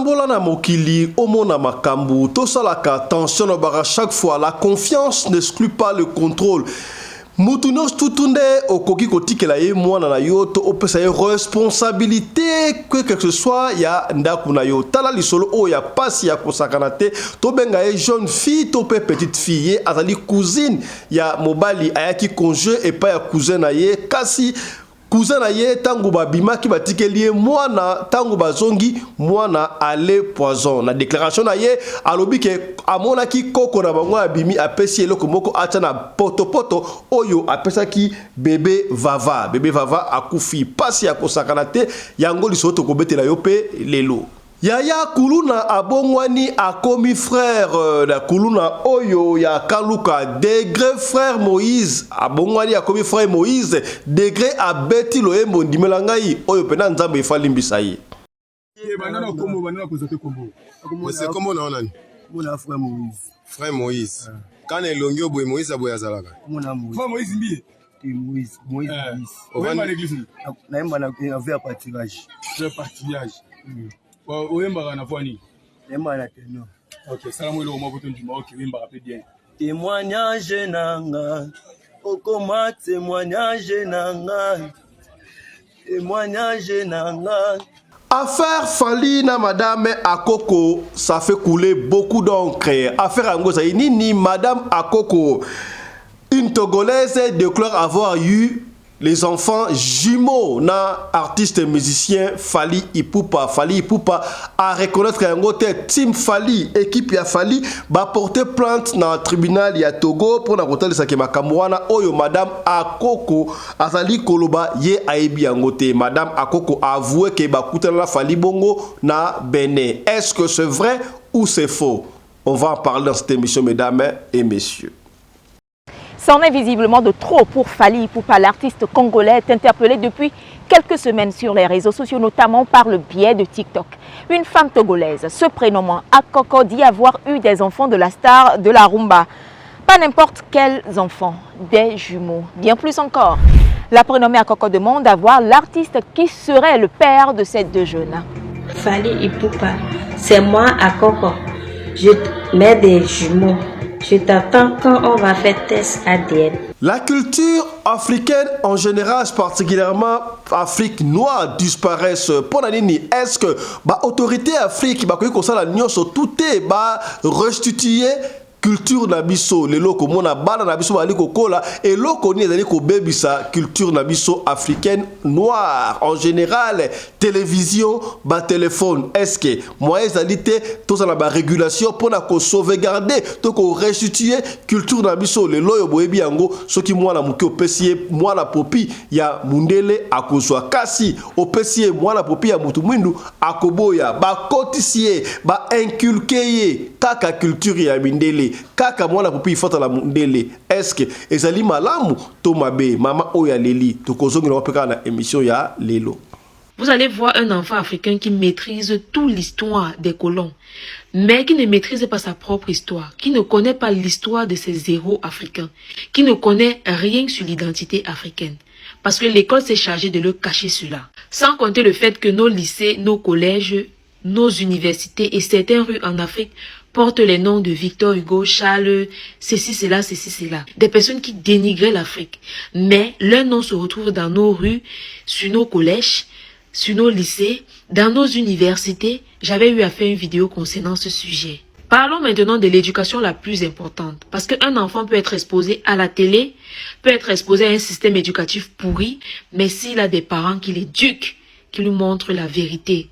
Totambola na mokili, omona makambu, tosalaka attention à chaque fois. La confiance n'exclut pas le contrôle. Mutunos tutunde okoki kotikela ye mwana na yo to opesa ye responsabilité que ce soit ya ndaku na yo tala lisolo o ya pasi ya kosakana te to benga ye jeune fille to pe petite fille azali cousine ya mobali ayaki conjoint et pas ya cousin na ye kasi cousin na ye tango babimaki batikeli ye mwana tango bazongi mwana ale poison na déclaration na ye alobi ke amonaki koko na bango abimi apesi eloko moko acha na poto oyo apesaki bébé vava akufi pasi ya kosakana te yango lisoto kobetela yo pe lelo. Yaya Kuluna abongwani akomi frère na Kuluna oyo ya Kaluka degré frère Moïse abongwani akomi frère Moïse degré abeti loyembo ndimelangai oyo pena nzambe ifalimbisa ye. Banana kombo banana kozate kombo. C'est comment on a Mona frère Moïse. Frère Moïse. Quand elongi oboye Moïse aboya zalaka. Mona Moïse. Frère Moïse mbi. Moïse. On va à l'église. Na yemba na vers partirage. Vers partirage. Oyemba na fwani. Yemba na tenor. OK, salamu ile omo boton juma OK, oyemba rapide bien. Témoignage nanga. Okoma témoignage nanga. Témoignage nanga. Affaire Fali na Madame Akoko, ça fait couler beaucoup d'encre. Affaire Angoza Nini, Madame Akoko, une Togolaise déclare avoir eu les enfants jumeaux na artiste musicien Fali Ipupa. Fali Ipupa a reconnaître que Team Fali, équipe ya Fali, va porter plainte dans le tribunal ya Togo pour la hôtel de Makamwana oyo Madame Akoko azali koloba ye aibi angote. Madame Akoko a avoué que ba la Fali Bongo na Bénin. Est-ce que c'est vrai ou c'est faux? On va en parler dans cette émission, mesdames et messieurs. C'en est visiblement de trop pour Fali Ipupa. L'artiste congolais est interpellé depuis quelques semaines sur les réseaux sociaux, notamment par le biais de TikTok. Une femme togolaise se prénommant Akoko dit avoir eu des enfants de la star de la rumba. Pas n'importe quels enfants, des jumeaux, bien plus encore. La prénommée Akoko demande à voir l'artiste qui serait le père de ces deux jeunes. Fali Ipupa, c'est moi Akoko. Je mets des jumeaux. Je t'attends quand on va faire test ADN. La culture africaine en général, particulièrement Afrique noire, disparaissent. Pour nini, est-ce que l'autorité Afrique, la tout est restitué culture nabiso les loko mona bana nabiso bali kokola et loko ni ezali ko bebisa culture nabiso africaine noire en général télévision ba téléphone est-ce que moi ezalité tout ça la régulation pour na ko sauvegarder to ko restituer culture nabiso les loyo boyebi yango soki mwana muke opesier mwana popi ya mundele akozwa kasi opesier mwana popi ya mutu mwindu akoboya ba kotisie ba inculquer kaka culture ya mindele kaka mwana popi fota la mundele est-ce que ezali malamu to mabe mama oya leli to kozongi na opeka na émission ya lelo. Vous allez voir un enfant africain qui maîtrise toute l'histoire des colons, mais qui ne maîtrise pas sa propre histoire, qui ne connaît pas l'histoire de ses héros africains, qui ne connaît rien sur l'identité africaine. Parce que l'école s'est chargée de le cacher cela. Sans compter le fait que nos lycées, nos collèges, nos universités et certaines rues en Afrique portent les noms de Victor Hugo, Charles, ceci, cela, ceci, cela. Des personnes qui dénigraient l'Afrique. Mais leurs noms se retrouvent dans nos rues, sur nos collèges, sur nos lycées, dans nos universités. J'avais eu à faire une vidéo concernant ce sujet. Parlons maintenant de l'éducation la plus importante. Parce qu'un enfant peut être exposé à la télé, peut être exposé à un système éducatif pourri, mais s'il a des parents qui l'éduquent, qui lui montrent la vérité.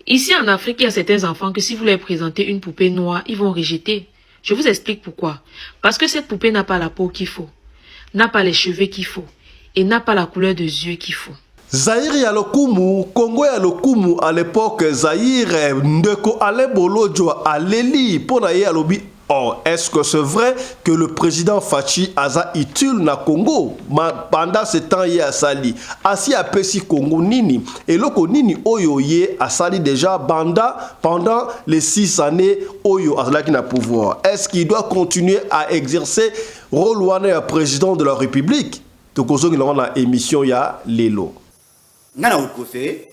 Ici en Afrique, il y a certains enfants que si vous leur présentez une poupée noire, ils vont rejeter. Je vous explique pourquoi. Parce que cette poupée n'a pas la peau qu'il faut, n'a pas les cheveux qu'il faut et n'a pas la couleur de yeux qu'il faut. Zaïre ya lokumu, Congo ya lokumu à l'époque, Zaïre, ndeko ale bolojo aleli, pona ye alobi. Oh, est-ce que c'est vrai que le président Fachi aza utile na Congo pendant ce temps il a sali asi apesi Congo nini et loko nini oyo ye asali déjà pendant les 6 années oyo azalaki na pouvoir. Est-ce qu'il doit continuer à exercer rôle wana président de la République? Tokozo ngi na émission ya lelo. Ngana ukose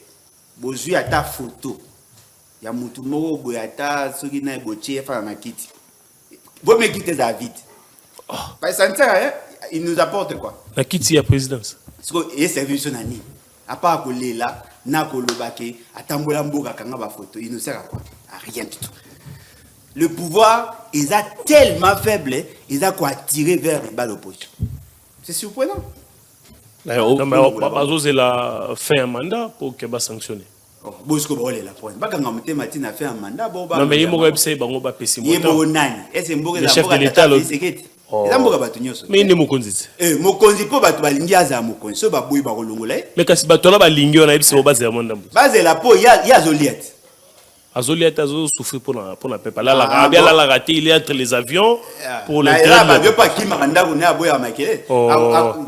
bozui ata photo ya mutu moko boyata soki na botie fa na kiti. Vous me quittez à vite. Parce que ça, il nous apporte quoi? La kiti ya présidence. Parce que et service nani. À part coller là, na kolobake, atambola mboka kanga ba photo, il nous sert à quoi? À rien du tout. Le pouvoir, ils a tellement faible, ils a quoi tirer vers les balles opposition. C'est surprenant. Bazo la fait un mandat pour que ba sanctionner. Bosco ba la point. Ba kanga mute matina fait un mandat bon ba. Non mais yemo website bango ba pesi moto. Yemo nani? Est-ce mboka le chef de l'état le eza mboka bato nyonso. Mais inde mokonzi. Mokonzi po bato balingi aza mokonzi so ba boyi ba kolongola. Mais kasi bato la balingi on a yebisi ba za monda. Base la po ya Zoliette. Azoliette azo souffrir pour la peuple. Là la raté il est entre les avions pour le train. Là ba pas qui manda ko na boya makele.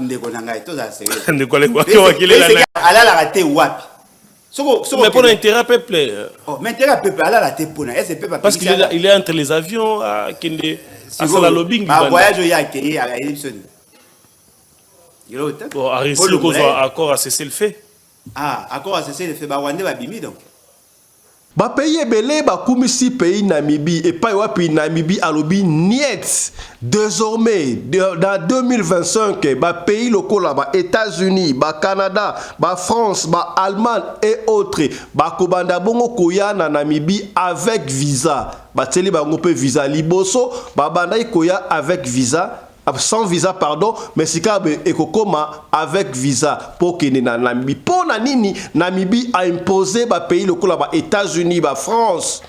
Ndeko na ngai to za sérieux. Ndeko le kwa makele la. Ala la raté wapi? Mais pour l'intérêt peuple. Oh, mais intérêt peuple ala la té pona. Est-ce peuple parce qu'il est entre les avions à Kende à la lobbying. Ba voyage ya ke à Ellipson. Bon, a réussi le cause accord à cesser le fait. Ah, accord à cesser le fait ba wande ba bimi donc. Ba pays ebele ba kumisi pays Namibie et pas wapi Namibie alobi niet. Désormais dans 2025 ba pays locaux là ba États-Unis, ba Canada, ba France, ba Allemagne et autres ba kobanda bongo koya na Namibie avec visa. Ba teli ba ngope visa liboso ba banda koya avec visa. Sans visa, pardon, mais si ekokoma avec visa pour que na Namibie. Pour Nanini, Namibie a imposé ba pays locaux là, États-Unis, ba France,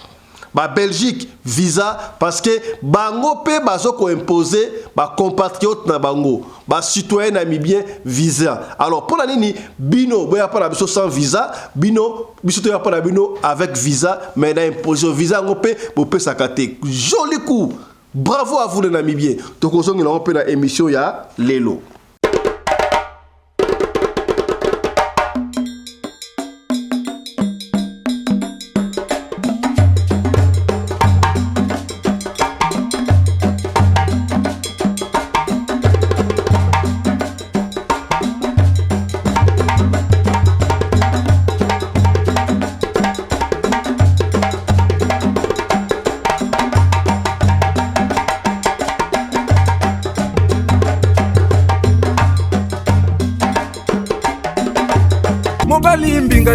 ba Belgique, visa parce que bango pe bazoko imposer ba compatriotes na bango, ba citoyen namibien visa. Alors pour Nanini, bino boya pas la biso sans visa, bino biso to ya pas la bino avec visa, mais na imposer visa ngope pour pe sakate. Joli coup. Bravo à vous les Namibiens. Donc on a une émission ya Lelo.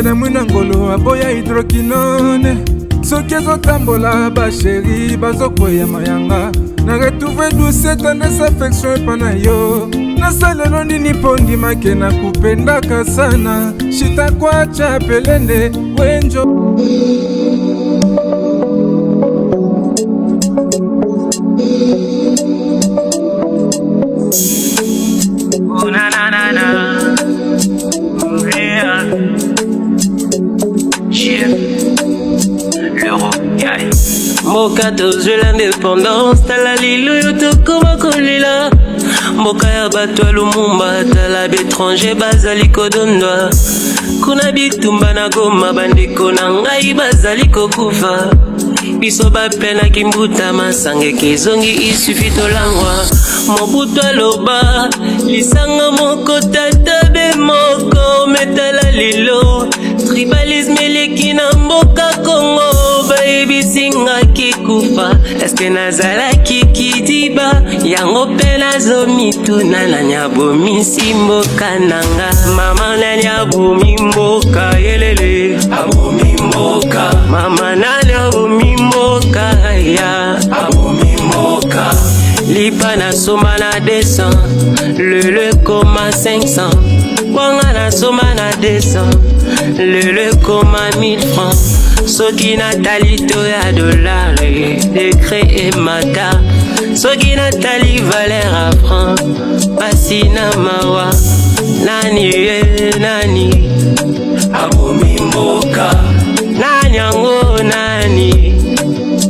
na mwina ngolo aboya hydroquinone soki ezotambola basheri bazokwea mayanga na retrouve douce tendresse affection epa na yo nasalelo nini mpo ndimake na kupendaka sana shitakwacha pelende wenjo Mboka tozwe l'indépendance tala lilo yo tokoma kolela mboka ya bato ya Lumumba tala bétranger bazali kodondwa kuna bitumba na Goma bandeko na ngai bazali kokufa biso bapenaki mbuta masange kezongi isufi tolangwa Mobutu aloba lisanga moko tata be moko metala lilo tribalisme eleki na mboka Kongo bayebisinga kikufa eske nazalaki kidiba yango mpe nazomituna na nyabomisi mboka nanga mama nani abomi mboka yelele abomi mboka mama nani abomi mboka ya abomi mboka lipa na soma na 200 le koma 500 wanga na soma na 200 le koma 1000 francs soki natali to ya dollar décret et mata soki natali valeur à franc pasi na mawa nani nani abomi mboka nani yango nani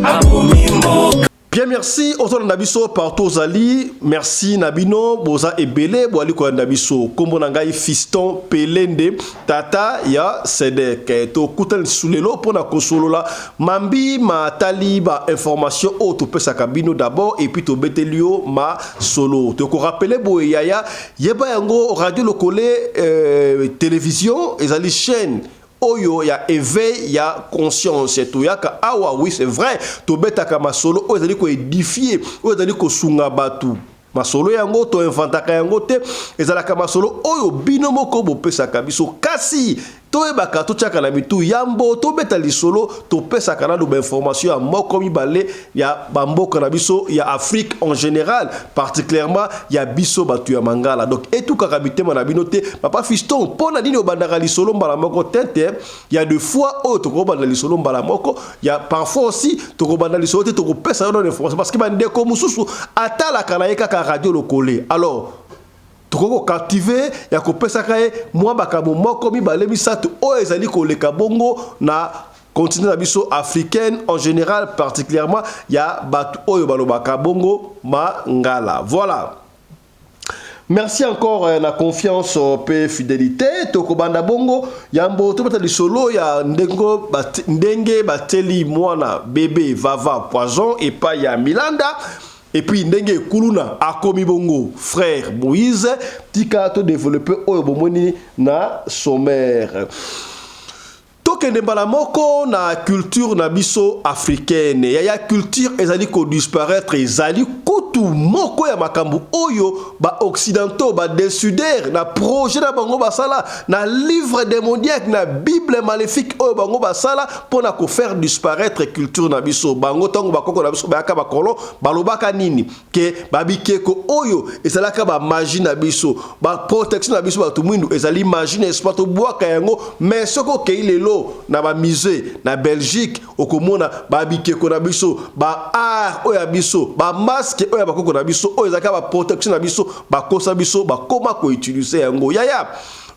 abomi mboka. Bien, merci. Autour Nabiso partout Zali. Merci Nabino. Boza Ebele. Boali kwa Nabiso. Kombo nangai fiston Pelende. Tata ya Sedek. To kutel sulelo pona kosolola. Mambi ma tali ba information o to pesa kabino d'abord et puis to betelio ma solo. To ko rappeler boye yaya yeba yango radio lokole télévision ezali chaîne oyo ya éveil ya conscience to yaka awa oui c'est vrai to betaka masolo oyo ezali ko édifier oyo ezali ko sunga batu masolo yango to inventaka yango te ezalaka masolo oyo bino moko bopesaka biso kasi toyebaka totiaka na bitu yambo tobeta lisolo topesaka na ba information ya moko mibale ya bamboka na biso ya Afrique en général particulièrement ya biso batu ya mangala donc etukaka bitema na bino te papa fiston pona nini obandaka lisolo mbala moko tete ya deux fois oyo tokobanda lisolo mbala moko ya parfois aussi tokobanda lisolo te tokopesa yo na information parce que bandeko mususu atalaka na ye kaka radio lokole alors toko captiver ya kopesa kae mwa bakabo moko mibale misato o ezali koleka bongo na continent na biso africaine en général particulièrement ya batu oyo balobaka bongo mangala voilà. Merci encore la confiance et fidélité. Toko banda bongo yambo to batali solo ya ndenge bateli mwana bébé vava poison et pas ya Milanda. Et puis ndenge kuluna akomi bongo frère Moïse tika to développer oyo bomoni na sommaire. Tokende mbala moko na culture na biso africaine ya culture ezali ko disparaître ezali kutu moko ya makambu oyo ba occidentaux ba désudaire na projet na bango basala na livre démoniaque na bible maléfique oyo bango basala pona ko faire disparaître culture na biso bango tango bakoko na biso bayaka bakolo balobaka nini ke babikeko oyo ezalaka ba magie na biso ba protection na biso ba tumwindu ezali magie n'est-ce to boaka yango mais soko ke ilelo na ba musée na Belgique okomona ba bikeko na biso ba art oya biso ba masque oya bakoko na biso oyo ezaka ba protection na biso ba kosa biso ba koma ko utiliser yango yaya.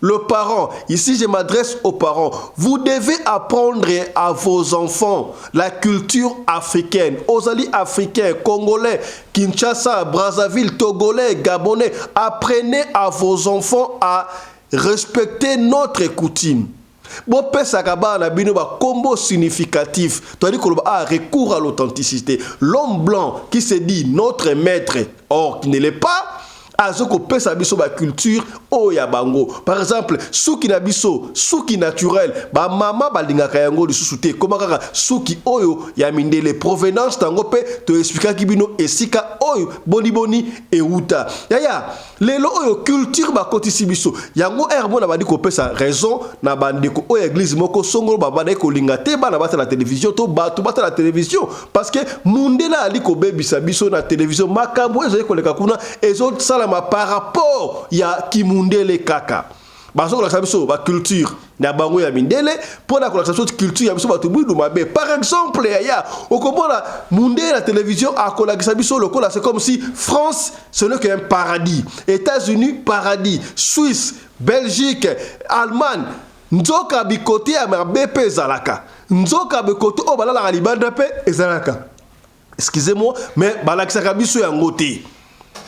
Le parent, ici je m'adresse aux parents, vous devez apprendre à vos enfants la culture africaine, aux alliés africains, congolais, Kinshasa, Brazzaville, togolais, gabonais, apprenez à vos enfants à respecter notre coutume. Bon, pesakaba na bino ba combo significatif. Tu as dit qu'on a recours à l'authenticité. L'homme blanc qui se dit notre maître, or qui ne l'est pas, azoko pesa biso ba culture o ya bango. Par exemple, souki na biso, souki naturel, ba mama balingaka yango lisusu te. Koma kaka souki oyo ya mindele provenance tango pe to expliquer ki bino esika oyo boni boni e uta. Yaya, lelo oyo culture ba kotisi biso. Yango erbo na bandi ko pesa raison na bandeko o église moko songolo ba bandi ko linga te ba na bata la télévision to ba to bata la télévision parce que mundela ali ko bebisa biso na télévision makambo ezo ko leka kuna ezo sala par rapport ya kimundele kaka baso la biso ba culture na bango ya mindele pour la culture ya biso ba tubudu mabe par exemple ya okomona mundele la télévision a kolakisa biso lokola c'est comme si France ce n'est qu'un paradis, États-Unis paradis, Suisse, Belgique, Allemagne nzoka bikote ya mabe pe zalaka nzoka bikote o balala libanda pe ezalaka excusez-moi mais balakisa biso ya ngote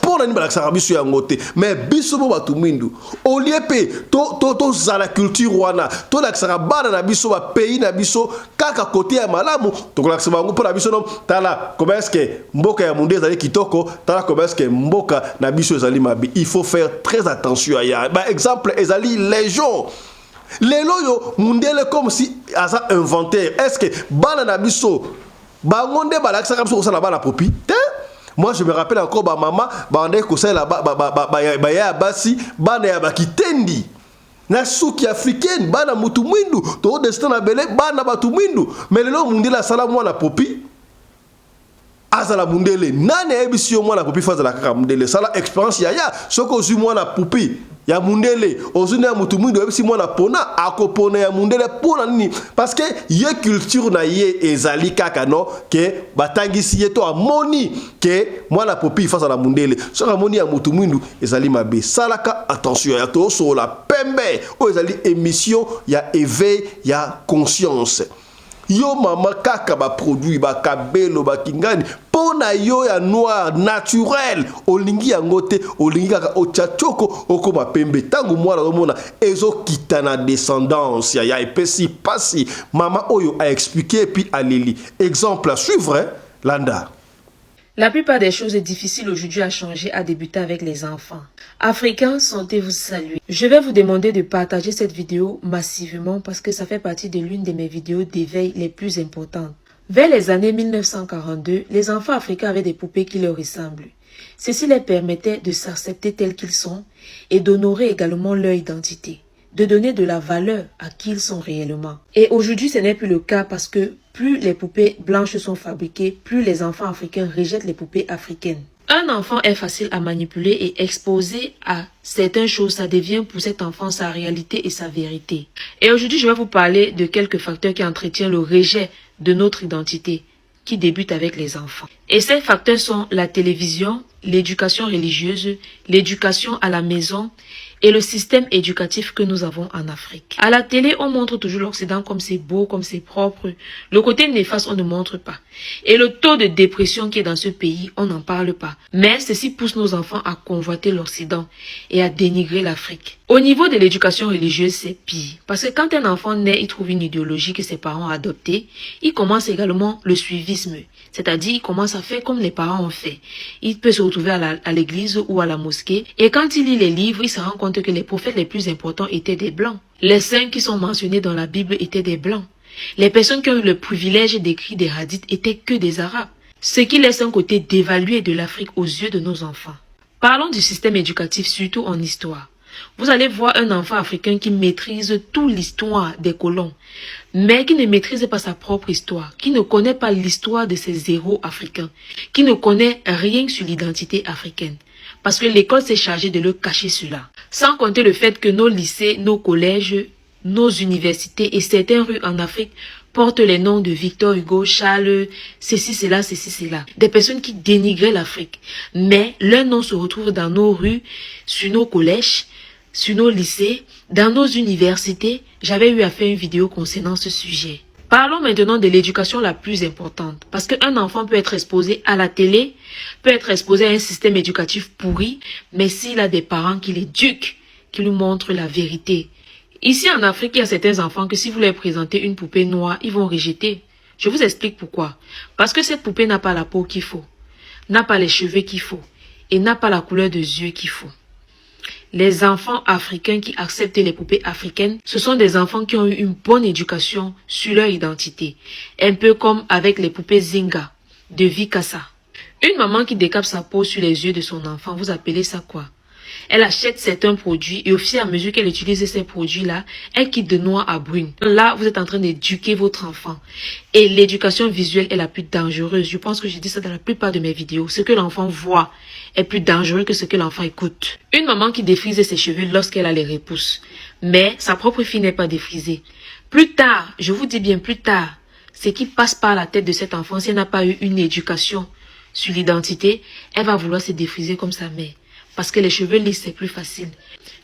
pour la balakisa biso ya ngote mais biso bo batu mindu au lieu pe to za la culture wana to lakisa bana na biso ba pays na biso kaka côté ya malamu to lakisa bango pour la biso non tala comment est-ce que mboka ya munde ezali kitoko tala comment est-ce que mboka na biso ezali mabi. Il faut faire très attention à ya ba exemple ezali légion lelo yo mundele comme si asa inventaire est-ce que bana na biso bangonde balakisa biso ça la bana popi. Moi je me rappelle encore ba maman bande ko ça là ba ya basi bana ya bakitendi na souki africaine bana mutu mwindu to destin na belé bana batu mwindu mais lelo mundela sala mwana popi azala mundele nane ebisio mwana popi faza la kaka mundele sala expérience ya soko zu mwana popi ya mundele ozuna mutu mwindu ebisi mwana pona akopona ya mundele pona nini parce que ye culture na ye ezali kaka no ke batangisi ye to amoni ke mwana popi faza la mundele soko amoni ya mutu mwindu ezali mabe salaka attention ya to so la pembe o ezali émission ya éveil ya conscience. Yo mama kaka ba produit ba kabelo ba kingani pona yo ya noir naturel olingi yango te olingi kaka ochachoko okoma pembe tangu mwana omona ezo kitana descendance ya epesi pasi mama oyo a expliqué puis aleli exemple à suivre Landa. La plupart des choses difficiles aujourd'hui à changer a débuté avec les enfants. Africains, sentez-vous salués. Je vais vous demander de partager cette vidéo massivement parce que ça fait partie de l'une de mes vidéos d'éveil les plus importantes. Vers les années 1942, les enfants africains avaient des poupées qui leur ressemblent. Ceci leur permettait de s'accepter tels qu'ils sont et d'honorer également leur identité, de donner de la valeur à qui ils sont réellement. Et aujourd'hui, ce n'est plus le cas parce que plus les poupées blanches sont fabriquées, plus les enfants africains rejettent les poupées africaines. Un enfant est facile à manipuler et exposé à certaines choses, ça devient pour cet enfant sa réalité et sa vérité. Et aujourd'hui, je vais vous parler de quelques facteurs qui entretiennent le rejet de notre identité, qui débute avec les enfants. Et ces facteurs sont la télévision, l'éducation religieuse, l'éducation à la maison et le système éducatif que nous avons en Afrique. À la télé, on montre toujours l'Occident comme c'est beau, comme c'est propre. Le côté néfaste, on ne montre pas. Et le taux de dépression qui est dans ce pays, on n'en parle pas. Mais ceci pousse nos enfants à convoiter l'Occident et à dénigrer l'Afrique. Au niveau de l'éducation religieuse, c'est pire. Parce que quand un enfant naît, il trouve une idéologie que ses parents ont adoptée, il commence également le suivisme. C'est-à-dire, il commence à faire comme les parents ont fait. Il peut se retrouver à l'église ou à la mosquée. Et quand il lit les livres, il se rend compte que les prophètes les plus importants étaient des blancs. Les saints qui sont mentionnés dans la Bible étaient des blancs. Les personnes qui ont eu le privilège d'écrire des hadiths étaient que des arabes. Ce qui laisse un côté dévalué de l'Afrique aux yeux de nos enfants. Parlons du système éducatif, surtout en histoire. Vous allez voir un enfant africain qui maîtrise toute l'histoire des colons, mais qui ne maîtrise pas sa propre histoire, qui ne connaît pas l'histoire de ses héros africains, qui ne connaît rien sur l'identité africaine. Parce que l'école s'est chargée de le cacher cela. Sans compter le fait que nos lycées, nos collèges, nos universités et certaines rues en Afrique portent les noms de Victor Hugo, Charles, ceci, cela, ceci, cela. Des personnes qui dénigraient l'Afrique. Mais leurs noms se retrouvent dans nos rues, sur nos collèges, sur nos lycées, dans nos universités. J'avais eu à faire une vidéo concernant ce sujet. Parlons maintenant de l'éducation la plus importante. Parce qu'un enfant peut être exposé à la télé, peut être exposé à un système éducatif pourri, mais s'il a des parents qui l'éduquent, qui lui montrent la vérité. Ici en Afrique, il y a certains enfants que si vous leur présentez une poupée noire, ils vont rejeter. Je vous explique pourquoi. Parce que cette poupée n'a pas la peau qu'il faut, n'a pas les cheveux qu'il faut et n'a pas la couleur de yeux qu'il faut. Les enfants africains qui acceptent les poupées africaines, ce sont des enfants qui ont eu une bonne éducation sur leur identité. Un peu comme avec les poupées Zinga de Vikasa. Une maman qui décape sa peau sur les yeux de son enfant, vous appelez ça quoi? Elle achète certains produits et au fur et à mesure qu'elle utilise ces produits-là, elle quitte de noir à brune. Là, vous êtes en train d'éduquer votre enfant. Et l'éducation visuelle est la plus dangereuse. Je pense que je dis ça dans la plupart de mes vidéos. Ce que l'enfant voit est plus dangereux que ce que l'enfant écoute. Une maman qui défrise ses cheveux lorsqu'elle a les repousses. Mais sa propre fille n'est pas défrisée. Plus tard, je vous dis bien plus tard, ce qui passe par la tête de cet enfant, si elle n'a pas eu une éducation sur l'identité, elle va vouloir se défriser comme sa mère. Parce que les cheveux lisses, c'est plus facile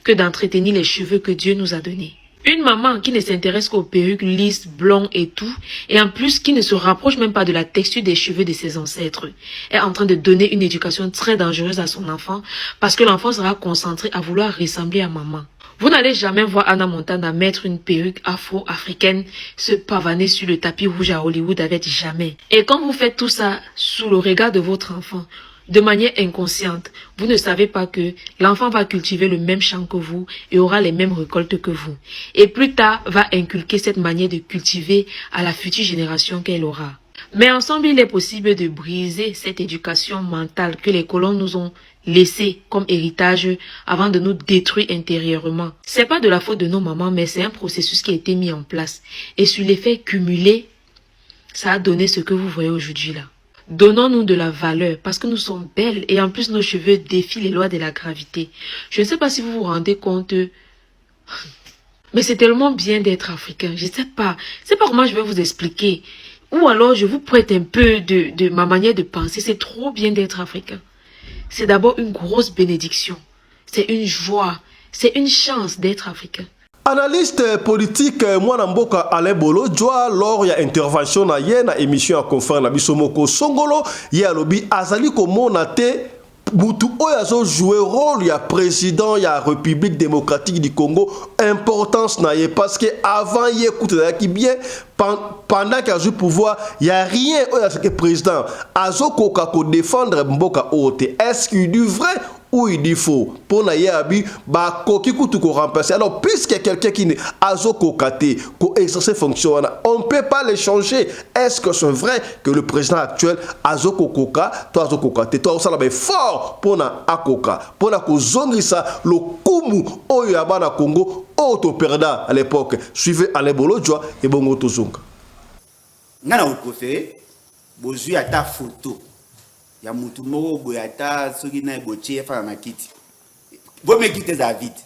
que d'entretenir les cheveux que Dieu nous a donnés. Une maman qui ne s'intéresse qu'aux perruques lisses, blondes et tout, et en plus qui ne se rapproche même pas de la texture des cheveux de ses ancêtres, est en train de donner une éducation très dangereuse à son enfant parce que l'enfant sera concentré à vouloir ressembler à maman. Vous n'allez jamais voir Hannah Montana mettre une perruque afro-africaine se pavaner sur le tapis rouge à Hollywood avec jamais. Et quand vous faites tout ça sous le regard de votre enfant, de manière inconsciente, vous ne savez pas que l'enfant va cultiver le même champ que vous et aura les mêmes récoltes que vous. Et plus tard, va inculquer cette manière de cultiver à la future génération qu'elle aura. Mais ensemble, il est possible de briser cette éducation mentale que les colons nous ont laissée comme héritage avant de nous détruire intérieurement. C'est pas de la faute de nos mamans, mais c'est un processus qui a été mis en place. Et sur l'effet cumulé, ça a donné ce que vous voyez aujourd'hui là. Donnons-nous de la valeur parce que nous sommes belles et en plus nos cheveux défient les lois de la gravité. Je ne sais pas si vous vous rendez compte, mais c'est tellement bien d'être africain. Je ne sais pas comment je vais vous expliquer. Ou alors je vous prête un peu de ma manière de penser. C'est trop bien d'être africain. C'est d'abord une grosse bénédiction. C'est une joie. C'est une chance d'être africain. Analyste politique mwana mboka Alain Bolo jwa lors ya intervention na ye na émission à confrère na biso moko songolo ye alobi azali komona te mutu oyo jouer rôle ya président ya République démocratique du Congo importance na ye parce que avant il écoute qui bien pendant qu'il a joué pouvoir il y a rien oyo que président azoko ko défendre mboka ote est-ce qu'il dit vrai ou il dit faux pour na yabi ba koki kutu ko remplacer alors puisque quelqu'un qui ne azoko kate ko exercer fonction on peut pas les changer est-ce que c'est vrai que le président actuel azoko koka toi azoko kate toi ça la fort pour na akoka pour na ko zongisa le kumu oyo ya bana Congo auto perda à l'époque suivez Alain Bolodjoa et bongo tozonga ngana vous préférez bozui ata photo ya mutu moko boy ata soki na botie fa na kiti vous me quittez à vite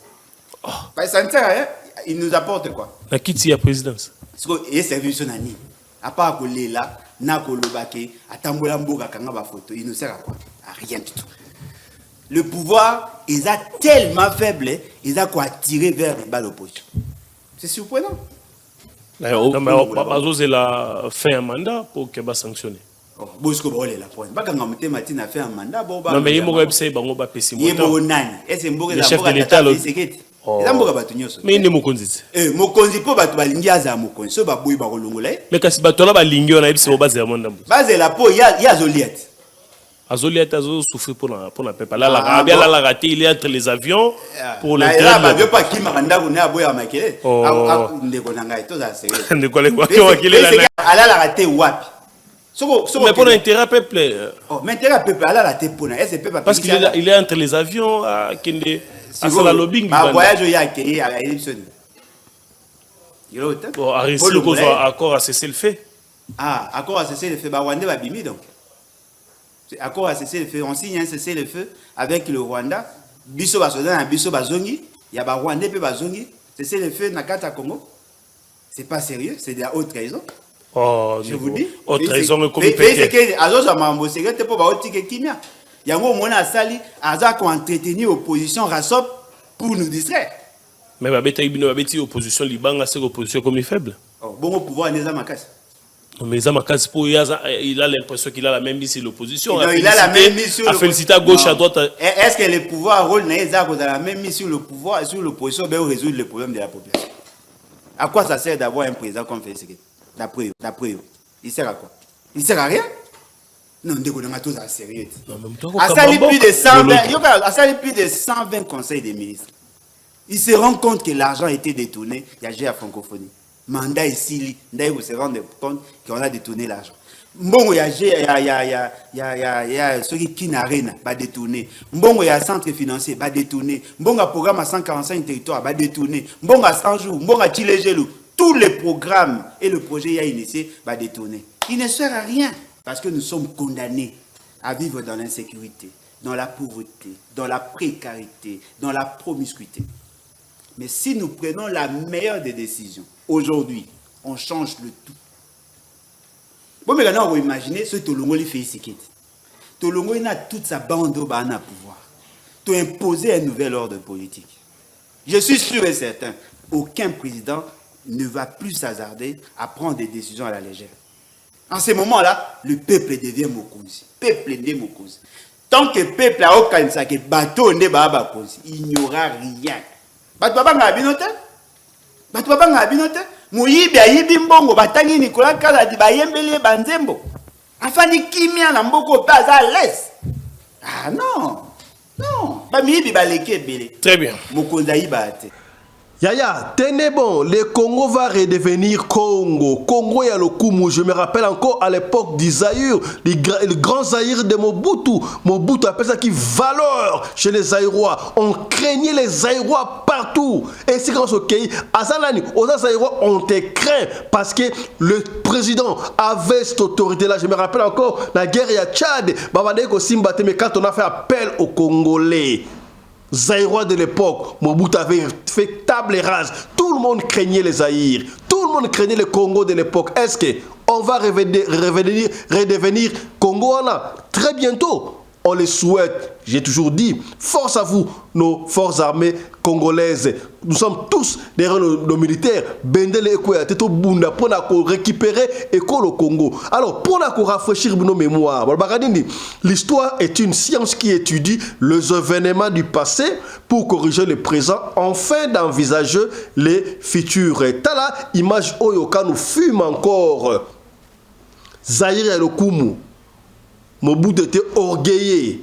parce que ça il nous apporte quoi la kiti ya présidence parce que et service nani à part ko lela na ko lobake atambola mboka kanga ba photo il nous sert à quoi à rien du tout. Le pouvoir ils a tellement faible ils a quoi attirer vers l'opposition. C'est surprenant. Mais il a fait un mandat pour qu'il soit sanctionné. Bosco Bolé la point. Baka ngamute Martin a fait un mandat bon ba. Non mais il mo website bango ba pesi mo. Yebo nani? Est-ce mboka le chef de l'État le sekete. Eza mboka batu nyoso. Mais ni mokonzi. Mokonzi po batu balingi aza mokonzi. So ba boyi ba kolongola. Mais kasi batu na balingi on a yebisi bo baze ya monda. Baze la po ya Zoliette. Azoliette a souffert pour la peuple. Là, la raté, il est entre les avions pour le train. Là, il n'y a pas qui m'a rendu à Boya Makele. De quoi la raté wapi. Mais pour l'intérêt peuple. Mais l'intérêt peuple, elle a raté pour parce qu'il est entre les avions à Kende. À la lobbying. Un voyage il y a accueilli à l'élection. Arrêté accord à cesser le fait. Ah, accord à cesser le fait. Rwanda va bimi donc. Accord à cesser le feu, on signe un cesser le feu avec le Rwanda. Biso Basodan, Biso Bazongi, il y a Rwanda et Bazongi. Cesser le feu Nakata Congo. C'est pas sérieux, c'est de la haute trahison. Oh, je vous dis. Haute trahison, comme c'est que Azos a mambo, c'est que pour Baoti Kimia. Il y a un moment à Sali, Azak a entretenu l'opposition Rassop pour nous distraire. Mais l'opposition Liban, c'est l'opposition comme faible. Bon, au pouvoir, Neza Makas. Mais il a l'impression qu'il a la même mise sur l'opposition. Il a la même mise sur l'opposition. Féliciter à gauche, à droite. Est-ce que le pouvoir rôle n'a la même mise sur le pouvoir et sur l'opposition pour résoudre le problème de la population? À quoi ça sert d'avoir un président comme Félix? D'après eux. Il sert à quoi? Il sert à rien? Non, on a tous à sérieux. À ça, plus de 120 conseils des ministres. Ils se rendent compte que l'argent a été détourné. Il y a la francophonie. Mandat ici, vous se rendez compte qu'on a détourné l'argent. Bon, il y a ceux qui n'ont rien, pas détourné. Bon, il y a centre financier, pas détourné. Bon, il y a programme à 145 territoires, pas détourné. Bon, à 100 jours, bon, à Chile-Gelou. Tous les programmes et le projet y a initié, pas détourné. Il ne sert à rien parce que nous sommes condamnés à vivre dans l'insécurité, dans la pauvreté, dans la précarité, dans la promiscuité. Mais si nous prenons la meilleure des décisions, aujourd'hui, on change le tout. Bon, mais maintenant, on va imaginer ce Tolongo fait ici. Tolongo a toute sa bande au pouvoir. Tu as imposé un nouvel ordre politique. Je suis sûr et certain, aucun président ne va plus s'hasarder à prendre des décisions à la légère. En ce moment-là, le peuple devient Mokonzi. Peuple devient Mokonzi. Tant que le peuple a aucun sac, bateau ne va pas il n'y aura rien. Batouaba ngabinote? Batouaba ngabinote? Muyibi ayibi mbongo batangi Nicolas Kaladi bayembele banzembo. Afani kimia na mboko pas à l'aise. Ah non. Non. Ba miyibi baleke bele. Très bien. Mokonza yibate. Yaya, tenez bon, le Congo va redevenir Congo. Congo et le Kumu. Je me rappelle encore à l'époque du Zaïre, le grand Zaïre de Mobutu. Mobutu appelle ça qui valeur chez les Zaïrois. On craignait les Zaïrois partout. Et c'est grâce au pays, à Zalani, aux Zaïrois, on te craint parce que le président avait cette autorité-là. Je me rappelle encore la guerre à Tchad. Babadeko Simbate, mais quand on a fait appel aux Congolais. Zaïrois de l'époque, Mobutu avait fait table rase. Tout le monde craignait les Zaïres. Tout le monde craignait le Congo de l'époque. Est-ce qu'on va redevenir Congo là? Très bientôt. On les souhaite, j'ai toujours dit, force à vous, nos forces armées congolaises. Nous sommes tous derrière nos militaires. Bendele Ekoya, Teto Bunda, pour récupérer Eko le Congo. Alors, pour rafraîchir nos mémoires, l'histoire est une science qui étudie les événements du passé pour corriger le présent, afin d'envisager les futurs. Tala, image Oyoka nous fume encore. Zaïre et le Koumou. Mobutu était orgueilleux.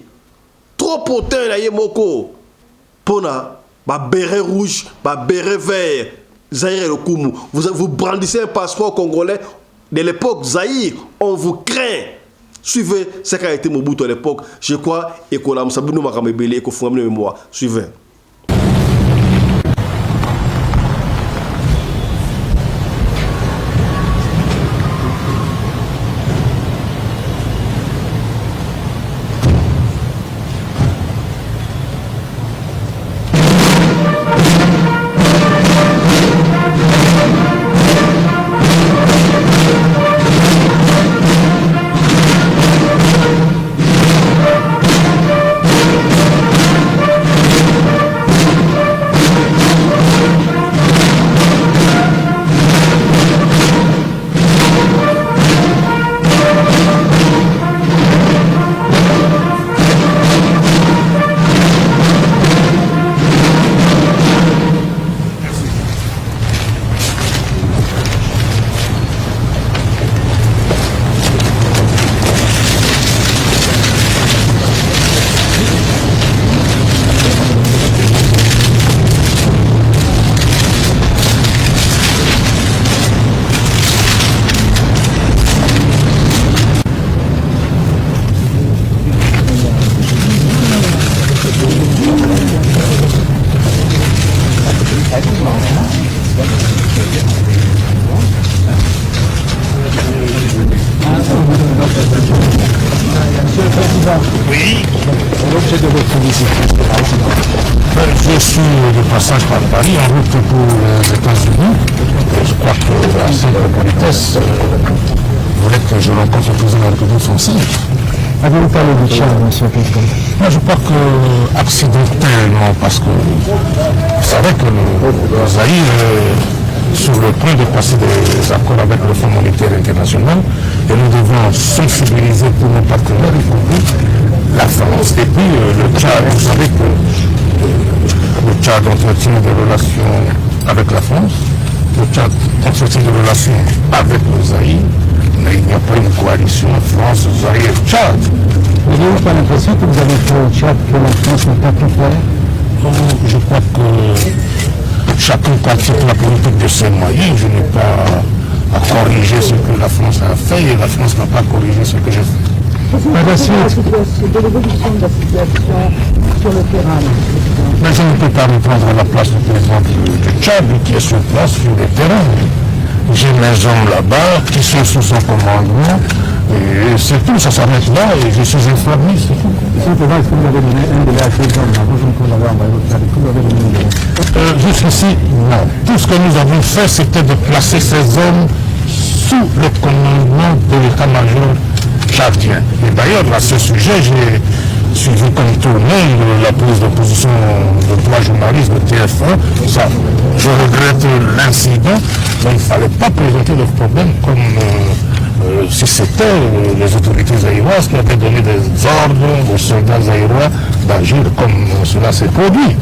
Trop potent, là, Yemoko. Pona, ba béret rouge, ba béret vert. Zaïre et le Koumou. Vous brandissez un passeport congolais de l'époque Zaïre. On vous craint. Suivez ce qu'a été Mobutu à l'époque. Je crois, et qu'on a Moussabounou Makamebele, et qu'on fait une mémoire. Suivez. Oui. L'objet de votre visite. Je suis de passage par Paris en route pour les États-Unis. Je crois que la simple politesse voulait que je rencontre le président de la République française. Avez-vous parlé du Tchad, monsieur le président? Moi, je crois que accidentellement, parce que vous savez que le Zaïre est sur le point de passer des accords avec le Fonds monétaire international et nous devons sensibiliser tous nos partenaires, y compris la France. Et puis le Tchad, vous savez que le Tchad entretient des relations avec la France, le Tchad entretient des relations avec le Zaïre, mais il n'y a pas une coalition France, Zaïre, Tchad. Vous n'avez pas l'impression que vous avez fait au Tchad que la France n'est pas plus forte? Je crois que chacun pratique la politique de ses moyens. Je n'ai pas à corriger ce que la France a fait et la France n'a pas corrigé ce que j'ai fait. Par la suite, de l'évolution de la situation sur le terrain. Mais je ne peux pas reprendre la place du président du Tchad qui est sur place sur le terrain. J'ai mes hommes là-bas qui sont sous son commandement et c'est tout, ça s'arrête là et je suis informé, c'est tout. Est-ce que vous avez donné un délai à ces hommes avant que vous avez envoyé au Tchad? Est-ce que vous avez donné un délai? Jusqu'ici, non. Tout ce que nous avons fait, c'était de placer ces hommes sous le commandement de l'état-major tchadien. Et d'ailleurs, à ce sujet, j'ai suivi comme tout le monde la prise de position de trois journalistes de TF1. Ça, je regrette l'incident, mais il ne fallait pas présenter le problème comme si c'était les autorités zaïroises qui avaient donné des ordres aux soldats zaïrois d'agir comme cela s'est produit.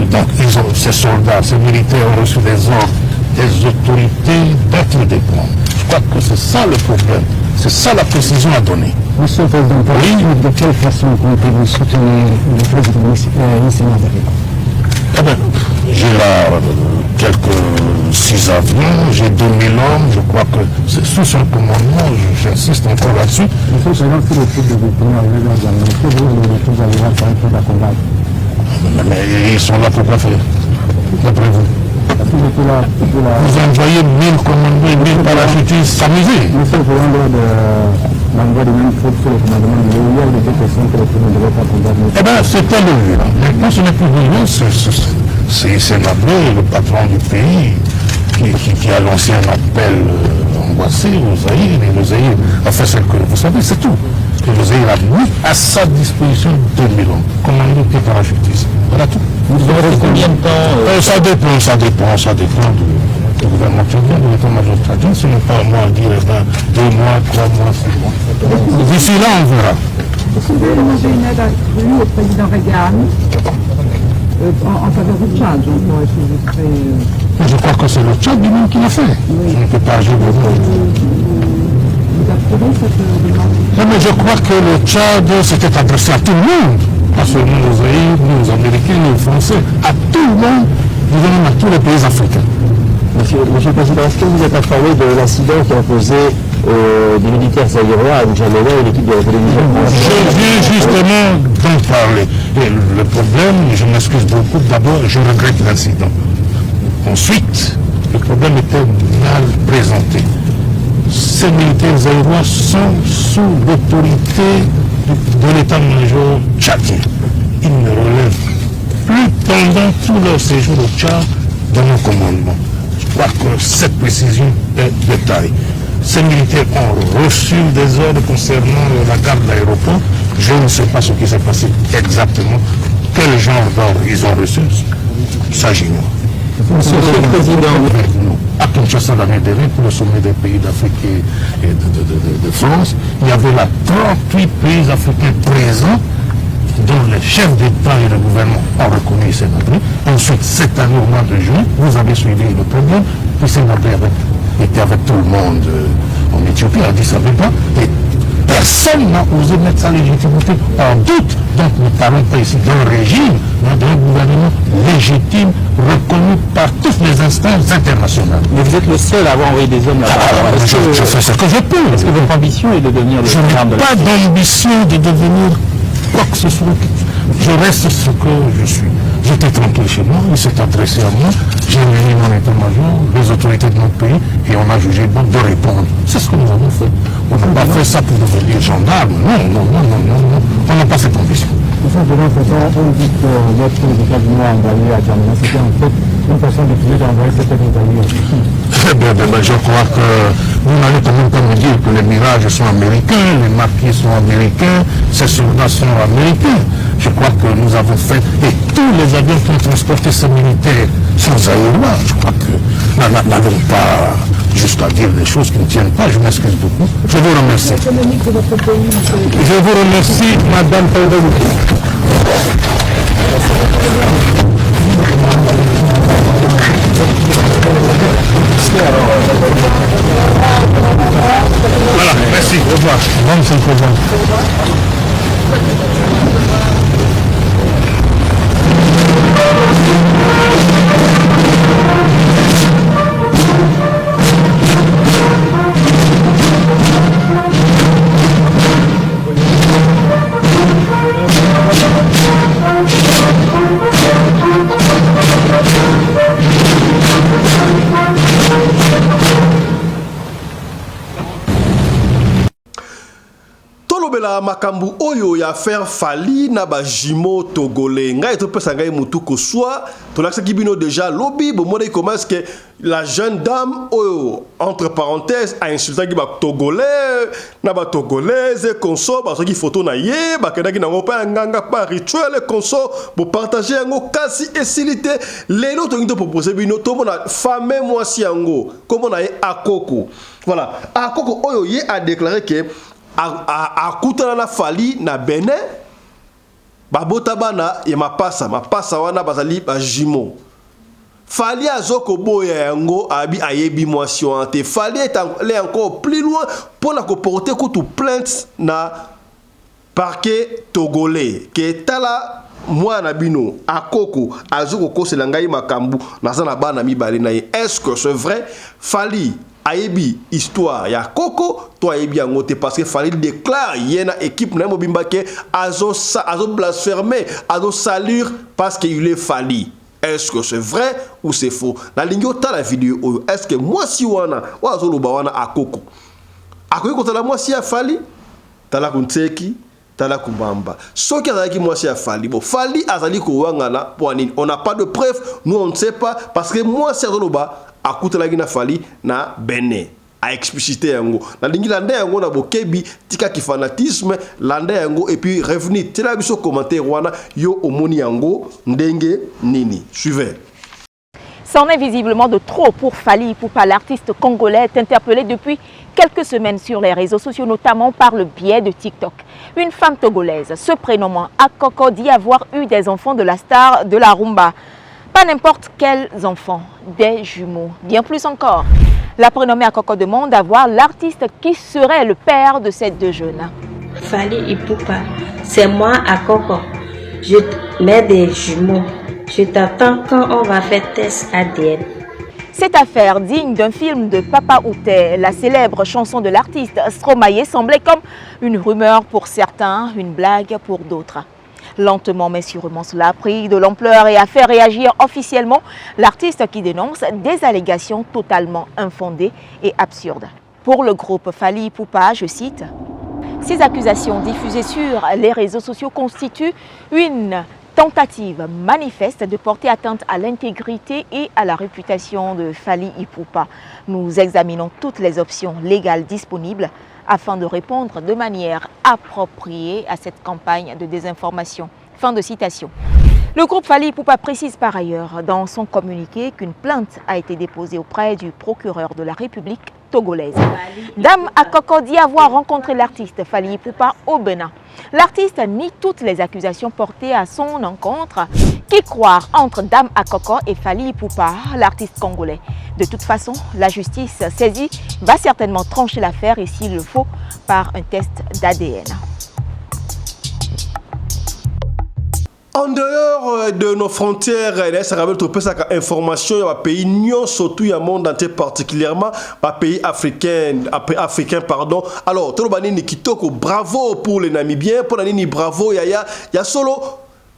Donc, ces soldats, ces militaires ont reçu des ordres des autorités d'être dépendants. Je crois que c'est ça le problème. C'est ça la précision à donner. Monsieur le Président, oui. De quelle façon comptez-vous soutenir le président Nissimabé? Eh bien, j'ai là quelques 6 avions, j'ai 2000 hommes, je crois que c'est sous son commandement, j'insiste encore là-dessus. Monsieur le Président, si le type de détenus arrivent dans la ministère, les troupes arrivent par un peu à combattre. Mais ils sont là pour quoi faire, d'après vous? Vous envoyez 1000 commandos et 1000 parachutistes s'amuser. Monsieur le Président, lors de l'envoi des mêmes troupes sur le commandement de l'OIA, il était question que les troupes ne devaient pas combattre. Eh bien, c'était l'OIA. Maintenant, ce n'est plus l'OIA, c'est Nablé, le patron du pays, qui a lancé un appel angoissé aux Zaïre, et le Zaïre a fait ce que vous savez, c'est tout. que le Zaïre a mis à sa disposition 2000 hommes, commandés par la justice. Voilà tout. Vous aurez combien de temps Ça dépend du gouvernement tchadien, de l'état-major tchadien. Ce n'est pas à moi de dire 2 mois, 3 mois, 6 mois. D'ici là, on verra. Est-ce que vous avez demandé une aide accrue au président Reagan en faveur du Tchad? Je crois que c'est le Tchad lui-même qui l'a fait. Oui. Je ne peux pas agir de vous. Vous approuvez cette demande? Non, mais je crois que le Tchad s'était adressé à tout le monde. Pas seulement aux Zaïre, ni aux Américains, ni aux Français. À tout le monde, disons à tous les pays africains. Monsieur le Président, est-ce que vous êtes informé de l'incident qui a opposé des militaires zaïrois à N'Djamena et l'équipe de la télévision? Je viens justement d'en parler. Et le problème, je m'excuse beaucoup, d'abord, je regrette l'incident. Ensuite, le problème était mal présenté. Ces militaires zaïrois sont sous l'autorité de l'état-major tchadien. Ils ne relèvent plus pendant tout leur séjour au Tchad de mon commandement. Je crois que cette précision est de taille. Ces militaires ont reçu des ordres concernant la garde de l'aéroport. Je ne sais pas ce qui s'est passé exactement. Quel genre d'ordre ils ont reçu, ça j'ignore. Monsieur le Président, à Kinshasa l'année dernière, pour le sommet des pays d'Afrique et de France, il y avait là 38 pays africains présents, dont les chefs d'État et de gouvernement ont reconnu Sénabré. Ensuite, cette année, au mois de juin, vous avez suivi le problème, puis Sénabré était avec tout le monde en Éthiopie, à Addis Abeba, et personne n'a osé mettre sa légitimité en doute. Donc nous ne parlons pas ici d'un régime, mais d'un gouvernement légitime, reconnu par toutes les instances internationales. Mais vous êtes le seul à avoir envoyé des hommes là-bas. Je fais ce que je peux. Est-ce que votre ambition est de devenir le président de la... Je n'ai pas d'ambition de devenir quoi que ce soit. Je reste ce que je suis. J'étais tranquille chez moi, il s'est adressé à moi, j'ai réuni mon état-major, les autorités de mon pays, et on a jugé bon de répondre. C'est ce que nous avons fait. On n'a pas fait ça pour devenir gendarme. Non. On n'a pas cette ambition. Monsieur le Président, on dit que notre États-Unis a envoyé à N'Djamena, c'était en fait une façon d'utiliser d'envoyer cette aide aux Bien, je crois que vous n'allez quand même pas me dire que les mirages sont américains, les marquis sont américains, ces soldats sont américains. Je crois que nous avons fait, et tous les avions qui ont transporté ces militaires sont zaïrois. Je crois que n'allons pas jusqu'à dire des choses qui ne tiennent pas. Je m'excuse beaucoup. Je vous remercie. Je vous remercie, Madame Paudouki. Voilà, merci. Au revoir. Bonne président. tolobela makambu oyo ya faire fali na ba jimo togolais ngai to pesa ngai mutu ko soit to laksa kibino déjà lobby bo mode commence que la jeune dame oyo entre parenthèses a insulté ki ba togolais na ba togolaise conso ba soki photo na ye ba kedaki na ngopa nganga pa rituel conso bo partager ngo kasi esilité lelo to ngito proposer bino to mona femme moi si yango comme on a akoko voilà akoko oyo ye a déclaré que a kutana na fali na Benin babota bana ya mapasa wana bazali ba jimo fali azoko boya yango abi ayebi mwasi ante fali est allé encore plus loin pour la porter kutu plainte na parquet togolais que tala mwana bino akoko azoko kosela ngai makambu na sana bana mibale na ye. Est-ce que c'est vrai? Fali ayebi histoire ya koko to ayebi yango te parce que Fali déclare yena équipe na mobimba ke azo blasphémer azo salir parce qu'il est Fali. Est-ce que c'est vrai ou c'est faux? La ligne ta la vidéo est-ce que moi si wana wa azo loba wana akoko ko la moi si ya Fali tala kunteki tala kubamba soki azalaki moi si ya Fali bon Fali azali ko wangana pour nini on n'a pas de preuve, nous on ne sait pas parce que moi si azo loba akuta la gina Fali na Benin. a explicité yango na lingi landa yango na bokebi tika ki fanatisme landa yango et puis revenir tela biso commentaire wana yo omoni yango ndenge nini. Suivez. C'en est visiblement de trop pour Fally Ipupa. L'artiste congolais est interpellé depuis quelques semaines sur les réseaux sociaux, notamment par le biais de TikTok. Une femme togolaise, se prénommant Akoko, dit avoir eu des enfants de la star de la rumba. Pas n'importe quels enfants, des jumeaux, bien plus encore. La prénommée Akoko demande à voir l'artiste qui serait le père de ces deux jeunes. Fally Ipupa, c'est moi Akoko. Je mets des jumeaux. Je t'attends quand on va faire test ADN. Cette affaire, digne d'un film de Papa Outé, la célèbre chanson de l'artiste Stromae, semblait comme une rumeur pour certains, une blague pour d'autres. Lentement mais sûrement, cela a pris de l'ampleur et a fait réagir officiellement l'artiste qui dénonce des allégations totalement infondées et absurdes. Pour le groupe Fally Ipupa, je cite, « Ces accusations diffusées sur les réseaux sociaux constituent une tentative manifeste de porter atteinte à l'intégrité et à la réputation de Fally Ipupa. Nous examinons toutes les options légales disponibles afin de répondre de manière appropriée à cette campagne de désinformation. » Fin de citation. Le groupe Fally Ipupa précise par ailleurs dans son communiqué qu'une plainte a été déposée auprès du procureur de la République togolaise. Dame Akoko dit avoir rencontré l'artiste Fally Ipupa au Bénin. L'artiste nie toutes les accusations portées à son encontre. Qui croire entre Dame Akoko et Fally Ipupa, l'artiste congolais? De toute façon, la justice saisie va certainement trancher l'affaire et s'il le faut par un test d'ADN. En dehors de nos frontières, ça rappelle tout ça information il y a pays non surtout il y a monde entier particulièrement pas pays africain pardon. Alors tout le monde ni kitoko bravo pour les Namibiens pour la nini bravo il y a solo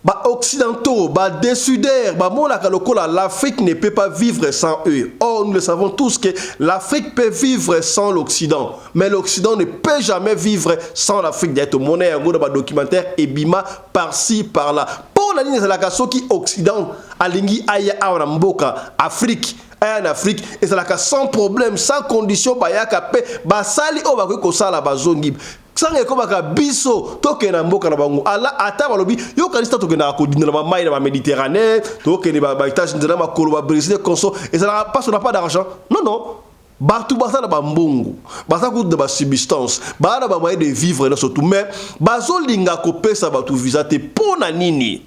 bah occidentaux, bah désudaires, bah mon l'Afrique ne peut pas vivre sans eux. Or nous le savons tous que l'Afrique peut vivre sans l'Occident, mais l'Occident ne peut jamais vivre sans l'Afrique. D'être monnaie un gros documentaire et bima par-ci par-là. Pour la ligne de la qui Occident, alingi aya mboka Afrique. En Afrique et c'est là sans problème, sans condition, bah yaka pe, bah sali o ba ko sala bazongi. Sanga ko baka biso tokena mboka na bango ala ata balobi yo kanista tokena ko dina na mai na Méditerranée tokena ba États-Unis na makolo ba Brésil konso et ça n'a pas d'argent. Non. Batou basa na bambongo basa ko de ba subsistance ba na ba moyen de vivre là surtout mais bazo linga ko pesa batu visa te pona nini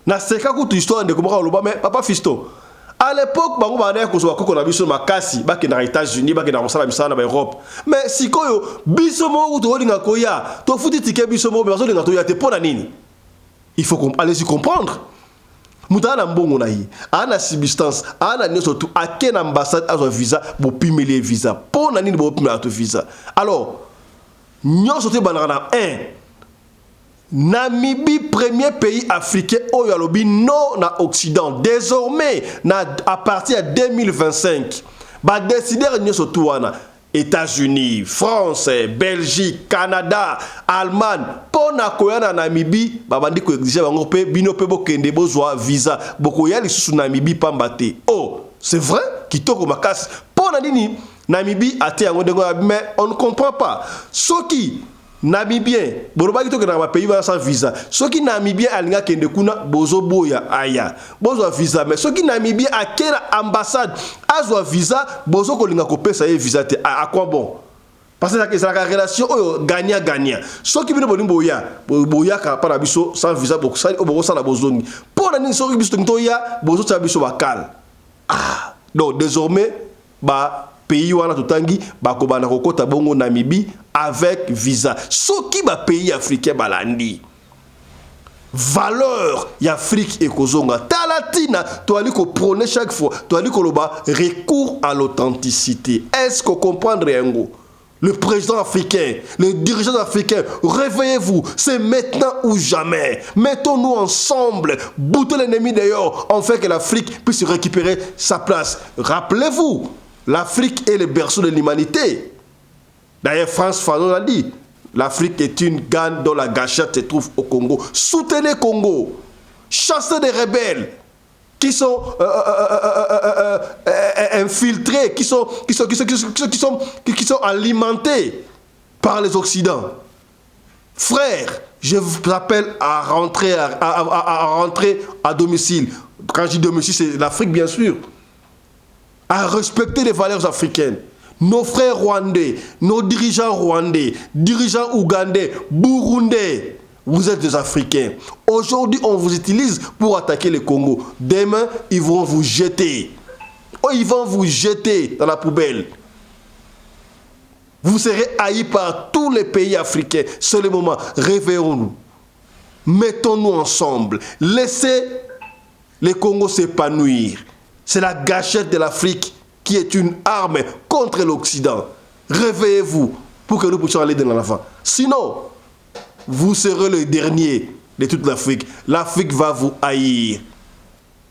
na seka ko tu histoire de comment loba mais papa fisto. À l'époque, bango bana ko so ko na biso makasi ba ke na États-Unis ba ke na sala bisana na Europe. Mais sikoyo biso mo to linga ko ya to futi tike biso mo bazo linga to ya te pona nini. Il faut aller-y comprendre. Mutana mbongo na yi. Ana substance, ana nyoso tu ake na ambassade azo visa bo pimele visa. Pona nini bo pimele to visa. Alors, nyoso te banana 1 Namibie, premier pays africain au yalobi non na Occident. Désormais, à partir de 2025, bah décider de surtout États-Unis, France, Belgique, Canada, Allemagne, pour na koyana Namibie, bah bandi ko exiger bango pe bino pe bokende bozwa visa. Boko yali sous Namibie pambate. Oh, c'est vrai kitoko makasi. Pour na nini Namibie ate yango dengo mais on ne comprend pas. Soki Namibien, boroba kito na pays sans visa. Ce qui Namibien alinga kende kuna bozo boya aya. Bozo visa mais ce qui Namibien akera ambassade azwa visa bozo ko linga ko pesa ye visa te à quoi bon? Parce que c'est la relation gagnant. Ce qui bino boya ka para biso sans visa boko sali oboko sala bozongi. Pour la nini so biso ntoya bozo tsa biso bakal. Ah, donc désormais pays wana totangi bakobana kokota bongo Namibie avec visa. Soki ba pays africain balandi. Valeur ya Afrique et kozonga talatina to ali ko prôner chaque fois to ali ko loba recours à l'authenticité. Est-ce que comprendre yango? Le président africain, les dirigeants africains, réveillez-vous, c'est maintenant ou jamais. Mettons-nous ensemble, boutez l'ennemi d'ailleurs, afin que l'Afrique puisse récupérer sa place. Rappelez-vous, l'Afrique est le berceau de l'humanité. D'ailleurs, France Fanon l'a dit. L'Afrique est une gagne dont la gâchette se trouve au Congo. Soutenez Congo. Chassez des rebelles qui sont infiltrés, qui sont alimentés par les Occidents. Frères, je vous appelle à rentrer à domicile. Quand je dis domicile, c'est l'Afrique, bien sûr. À respecter les valeurs africaines. Nos frères rwandais, nos dirigeants rwandais, dirigeants ougandais, burundais, vous êtes des Africains. Aujourd'hui, on vous utilise pour attaquer le Congo. Demain, ils vont vous jeter. Oh, ils vont vous jeter dans la poubelle. Vous serez haïs par tous les pays africains. C'est le moment. Réveillons-nous. Mettons-nous ensemble. Laissez le Congo s'épanouir. C'est la gâchette de l'Afrique qui est une arme contre l'Occident. Réveillez-vous pour que nous puissions aller de l'avant. Sinon, vous serez le dernier de toute l'Afrique. L'Afrique va vous haïr.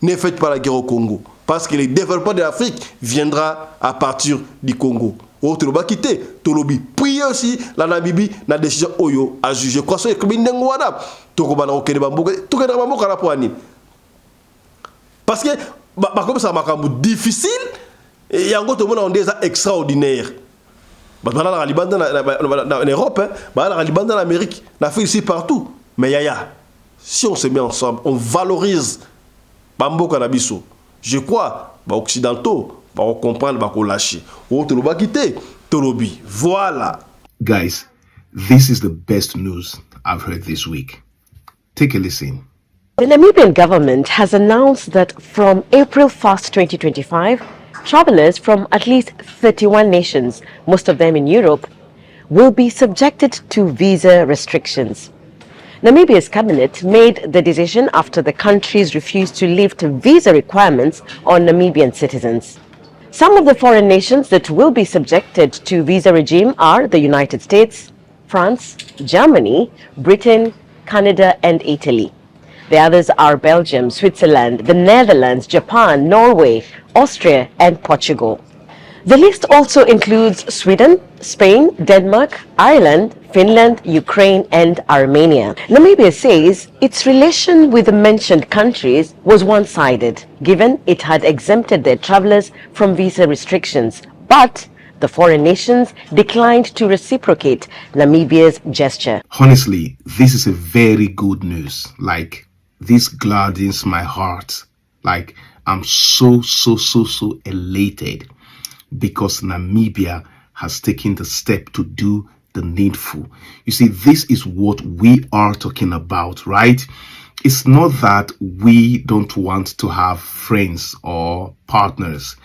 Ne faites pas la guerre au Congo. Parce que le développement de l'Afrique viendra à partir du Congo. Oh, tu l'as quitté, tu l'as dit. Puis aussi, la Namibie n'a décision Oyo à juger. Quoi, c'est comme une nengouada. Tu comprends au Kenya, tu comprends la poignée. Parce que, comme ça, c'est difficile. Et il y a encore tout le monde en des extraordinaires. Dans l'Europe, dans l'Amérique, en Afrique, ici, partout. Mais si on se met ensemble, on valorise Bambo Kanabiso. Je crois, occidentaux, on comprendre, on lâcher. Voilà. Guys, this is the best news I've heard this week. Take a listen. The Namibian government has announced that from April 1st, 2025, travelers from at least 31 nations, most of them in Europe, will be subjected to visa restrictions. Namibia's cabinet made the decision after the countries refused to lift visa requirements on Namibian citizens. Some of the foreign nations that will be subjected to visa regime are the United States, France, Germany, Britain, Canada, and Italy. The others are Belgium, Switzerland, the Netherlands, Japan, Norway, Austria, and Portugal. The list also includes Sweden, Spain, Denmark, Ireland, Finland, Ukraine, and Armenia. Namibia says its relation with the mentioned countries was one-sided, given it had exempted their travelers from visa restrictions, but the foreign nations declined to reciprocate Namibia's gesture. Honestly, this is a very good news. Like, this gladdens my heart. Like, I'm so elated because Namibia has taken the step to do the needful. You see, this is what we are talking about, right? It's not that we don't want to have friends or partners,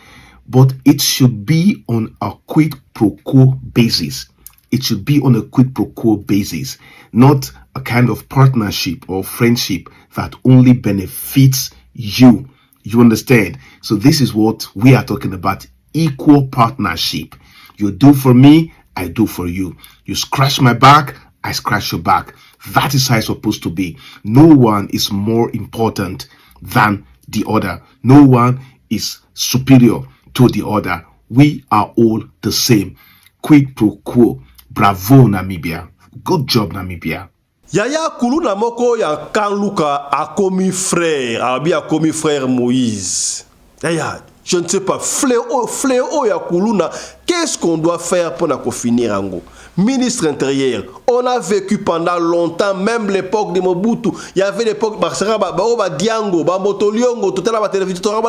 but it should be on a quid pro quo basis. It should be on a quid pro quo basis, not a kind of partnership or friendship that only benefits you. You understand? So this is what we are talking about. Equal partnership. You do for me, I do for you. You scratch my back, I scratch your back. That is how it's supposed to be. No one is more important than the other. No one is superior to the other. We are all the same. Quid pro quo. Bravo, Namibia. Good job, Namibia. Yaya Kuluna moko ya Kanluka a commis frère, a commis frère Moïse. Yaya, je ne sais pas, fléau ya Kuluna, qu'est-ce qu'on doit faire pour finir en gros? Ministre intérieur, on a vécu pendant longtemps, même l'époque de Mobutu. Il y avait l'époque, Diango, Motoliongo, tout à la télévision,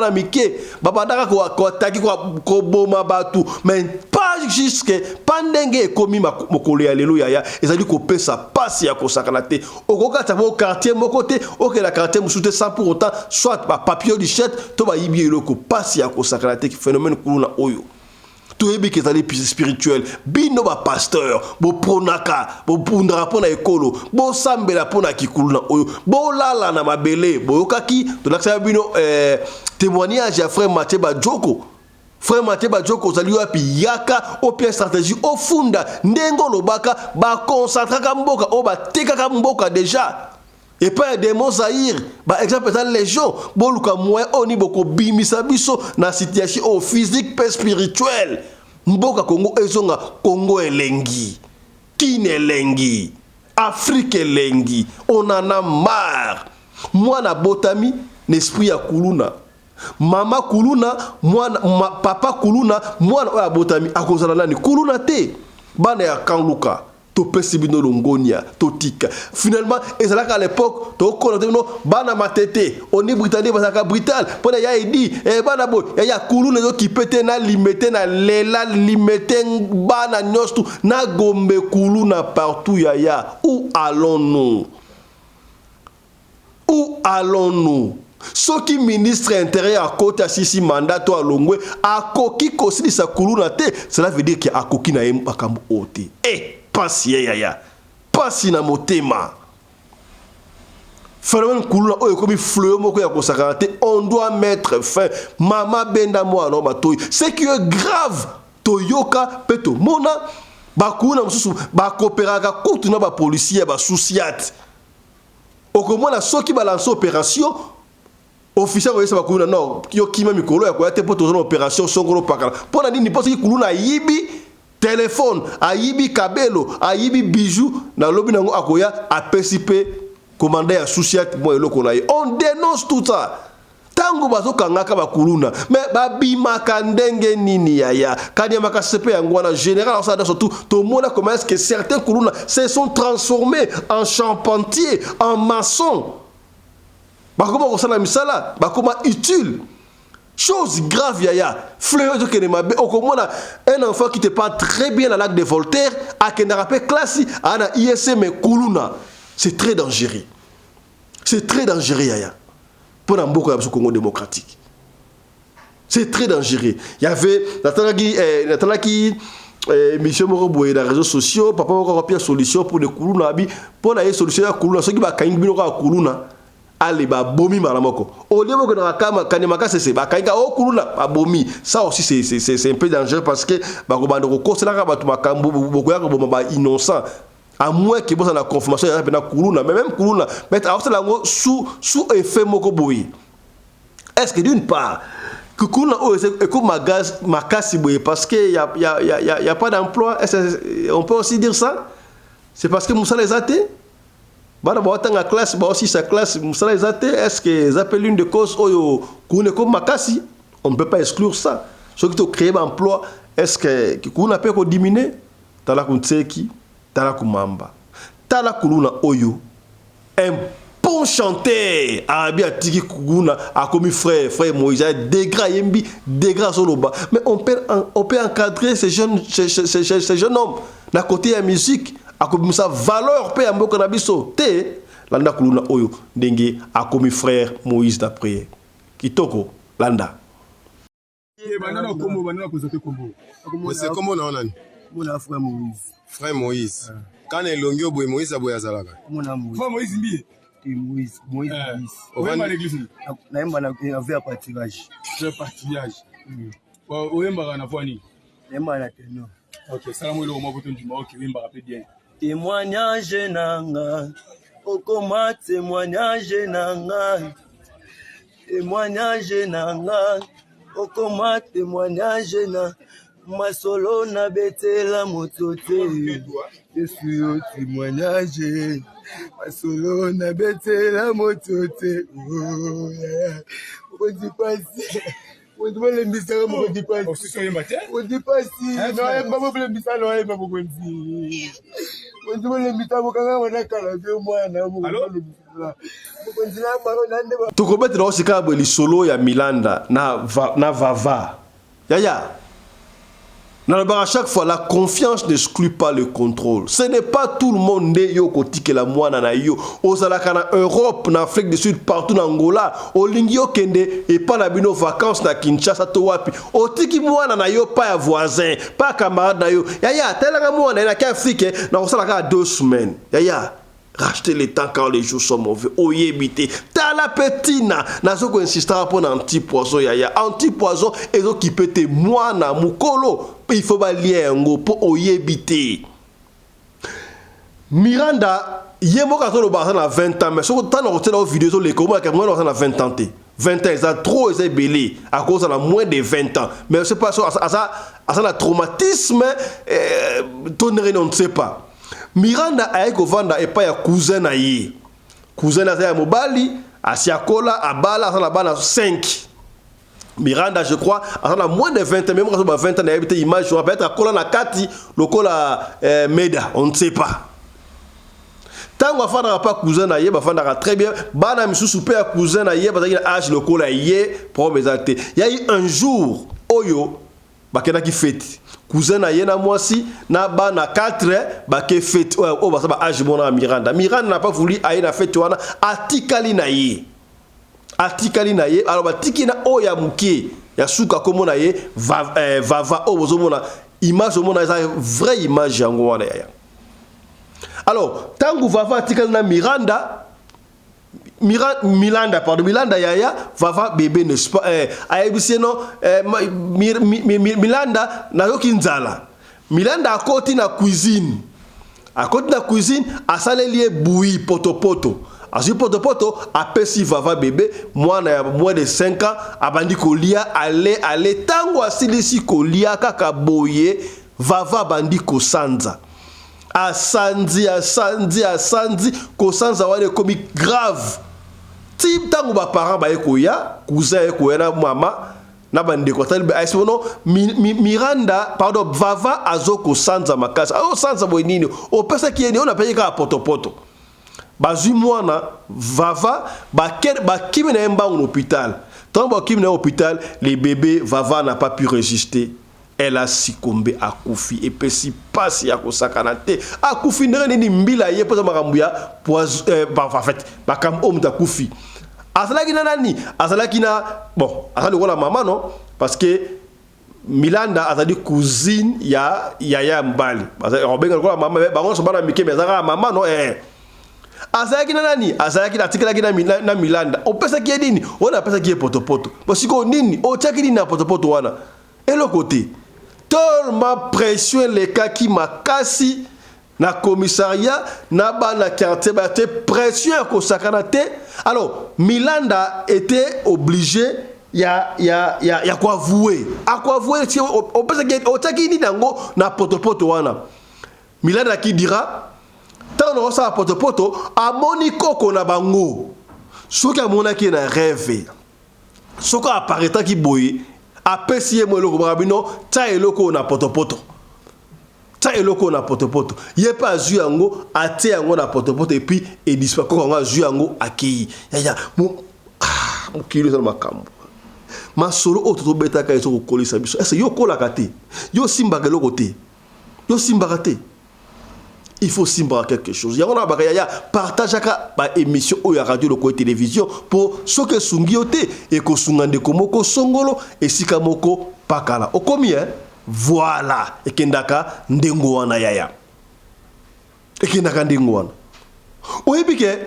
mais pas jusque pendenge komi mokolo alléluia ya ezali ko pesa passe ya ko sakanate okoka tabo quartier mokote oke la quartier musute sans pour autant soit papier du chat to ba yibi eloko passe ya ko sakanate ki phénomène kuluna oyo to yebi ke ezali spirituel bino ba pasteur bo pronaka bo pundra pona ekolo bo sambela pona kikuluna oyo bo lala na mabele bo yokaki to laksa bino témoignage ya frère Mathieu Badjoko. Frère Mathieu Badjoko zali wapi yaka o pia stratégie au funda ndengo lobaka ba concentraka mboka o ba tekaka mboka déjà et pas des mosaïr ba exemple dans légion boluka moyen oni boko bimisa biso na situation au physique pe spirituel mboka Congo ezonga Congo elengi Kine elengi Afrique elengi on en a marre moi na botami l'esprit ya kuluna Mama kuluna mwana papa kuluna mwana oya botami akozala nani kuluna te bana ya kanluka to pesi bino longonia to tika finalement ezalaka à l'époque to kono no bana matete oni britannique basaka brutal pona ya edi bana boy ya kuluna zo kipete na limité na lela limité bana nyostu na gombe kuluna partout ya où allons-nous Soki ministre intérieur à côté à sisi mandat to alongwe akoki kosilisa kuluna te, cela veut dire que akoki na yemu akambu ote. Pasi ya. Pasi na motema. Phénomène kuluna oyo komi fleur moko ya kosakana te, on doit mettre fin. Mama benda mo alors batoyi. Ce qui est grave, toyoka peto mona bakuluna mususu ba coopéraka kutu na ba policier ba souciat. Okomona soki balance opération officiel ko yesa bakuluna non yo kima mikolo ya ko ate poto zona opération songolo pakala pona nini poto ki kuluna yibi téléphone ayibi kabelo ayibi bijou na lobi nango akoya apesipe commandant ya souciat mo eloko na ye on dénonce tout ça tango bazo kangaka bakuluna mais babimaka ndenge nini ya kanya maka sepe yango wana général ça surtout tout le monde comment est-ce que certains kuluna se sont transformés en charpentiers en maçons. Bakoma kosala misala, bakoma utile. Chose grave yaya. Fleur de kenemabe. Okomona un enfant qui te parle très bien à l'acte de Voltaire, a kenarape classe, ana ISM kuluna. C'est très dangereux. C'est très dangereux yaya. Pour un beaucoup de Congo démocratique. C'est très dangereux. Il y avait Natalaki Monsieur Moroboye dans les réseaux sociaux, papa moko kopia solution pour les kuluna abi, pour la solution ya kuluna, ceux qui ba kaingi bino ka kuluna. Ali ba bomi malamoko au lieu que na kama kanimaka c'est ba kainga o kuluna ba bomi ça aussi c'est un peu dangereux parce que ba ko bando ko sala ka ba tu makambo boko ya ko ba innocent à moins que bosa na confirmation ya na kuluna mais même kuluna mais alors cela sous effet moko boyi est-ce que d'une part que kuluna o c'est comme makasi boyi parce que y a pas d'emploi on peut aussi dire ça c'est parce que Moussa les athées. Bana ba classe ba aussi sa classe musala ezate est-ce que ils appellent une de cause oyo kune comme makasi on ne peut pas exclure ça ce qui te créer emploi est-ce que kuna peut diminuer tala kuntseki tala kumamba tala kuluna oyo un bon chanteur arabia tiki kuna a commis frère Moïse dégra yembi dégra soloba mais on peut encadrer ces jeunes hommes na côté la musique akomisa valeur pe amboka na biso te landa kuluna oyo ndenge akomi frère Moïse d'après kitoko landa banana kombo banana kozote kombo c'est comment on nani mona frère Moïse quand elongi oboy Moïse aboya zalaka mona Moïse mbi Moïse oyemba l'église na yemba na vers partirage oyemba na fwani yemba na teno OK salamu ile omo boto ndima OK oyemba rapide bien témoignage nanga okoma témoignage nanga okoma témoignage na masolo na betela motote je suis au témoignage masolo na betela motote oh yeah on dit pas on doit le mystère mon dit pas on dit pas si non pas le mystère non pas beaucoup dit on doit le mystère kanga wana kala de mwana mo tukobetela osika bwe lisolo ya Milanda na vava yaya. À chaque fois, la confiance n'exclut pas le contrôle. Ce n'est pas tout le monde yo kotike la moana na yo. Ozalaka na Europe, na Afrique du Sud, partout na Angola. Olingio kende et pas na bino vacances na Kinshasa to wapi. Otiki moana na yo pas ya voisin, pas camarade na yo. Yaya, telanga moana na Afrique na osalaka 2 semaines. Yaya. Racheter le temps quand les jours sont mauvais. Oyebite. Tala petina. Nazoko insistera pour un anti-poison. Yaya. Anti-poison. Et donc qui peut te moana mukolo. Il faut pas lier un go pour oyebite. Miranda. Yemo quand on a 20 ans. Mais si on a une vidéo, les communs qui ont 20 ans. 20 ans, ils ont trop belé à cause de moins de 20 ans. Mais c'est pas ça. Ça a un traumatisme. On ne sait pas. Miranda aiko vanda epa ya cousin na ye. Cousin na ya mobali, asiakola, abala, asana bana 5. Miranda, je crois, à moins de 20 ans, même quand on a 20 ans, il y a des images, on va être à Kola Kati, le Kola Meda, on ne sait pas. Tant qu'on va pas cousin na yé, va faire très bien. Bana misu super cousin na yé, parce qu'il a âge le Kola yé, pour présenter. Il y a eu un jour, Oyo, bakena qui fête. Cousin na yé na moi si, na ba na 4, baké fête. Oh, bah ça va âge mon Miranda. Miranda n'a pas voulu aller na fête, wana atikali na yé. Atikali na ye alors batiki na oya muke ya suka komo na ye vava o bozomona image omona eza vraie image yango wana ya alors tangu vava atikali na Miranda Milanda yaya vava bébé n'est-ce pas ayebisi non Milanda na yoki nzala Milanda akoti na cuisine asaleli bouilli poto Azu poto apesi vava bébé moi na moins de 5 ans abandi kolia aller tango asilisi kolia kaka boye vava bandi kosanza asanzi kosanza wane komi grave ti tango ba parents ba ekoya cousin ekoya na mama na bandi ko tali ba no Miranda pardon vava azoko sanza makasa sanza boy nini o pesa kieni on appelle ka poto bazui mwana vava kimi na mbangu l'hôpital tant kimi na hôpital les bébés vava n'a pas pu résister elle a succombé à Koufi et pesi passe ya kosakana te a Koufi ndeni mbila ye poza makambuya poison en fait bakam omta Koufi azalaki na nani azalaki na bon azali ko la maman non parce que Milanda azali cousine ya mbali obenga ko la maman bango so bana mike bezaka maman non azalaki na nani azalaki atikalaki na Milanda opesa ki nini ona pesa ki poto parce que nini o tchaki nini na poto wana et le côté tellement pression les cas qui makasi na commissariat na bana quartier ba te pression ko sakana te alors Milanda était obligé ya quoi avouer o pesa ki o tchaki nini nango na poto wana Milanda qui dira tant on sa poto a monikoko na bango soki amonaki na rêve soki apparaîtra ki boye apesi mo eloko barabino ta eloko na poto ye pas zu yango ate yango na poto et puis et disparaît ko nga zu yango akei ya mo kilo za makambo masolo oto beta ka eso ko kolisa biso est yo kola kate yo simba ke loko te yo simba kate. Il faut simba quelque chose. Il y a partage ba émission ou radio le télévision pour ce que sungiote et ko sungande komoko songolo et sikamoko pakala. O combien voilà et kendaka ndengo wana yaya. Et kendaka ndengo wana. O ebike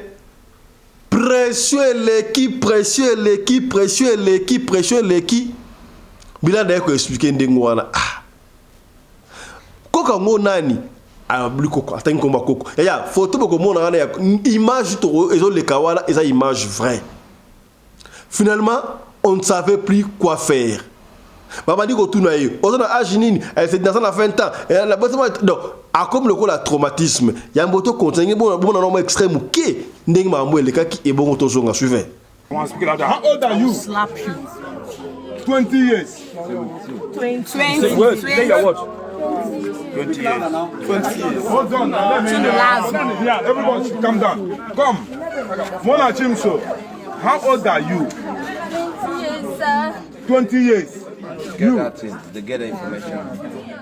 pression l'équipe. Bila da ko expliquer ndengo wana. Koka ngo nani photo image image vraie. Finalement on ne savait plus quoi faire. Maman dit que on a âge nini elle s'est dans la 20 ans et la a comme le traumatisme il y a un moto contenu bon extrême qui ndenge mambo le cas qui est bon tozonga suivez. How old are you? Slap you. 20 years. 20. Say your what? 20 years. Hold on. Yeah, everyone should come down. Come. Mona Chimso, how old are you? 20 years, sir. 20 years. You. To get the information.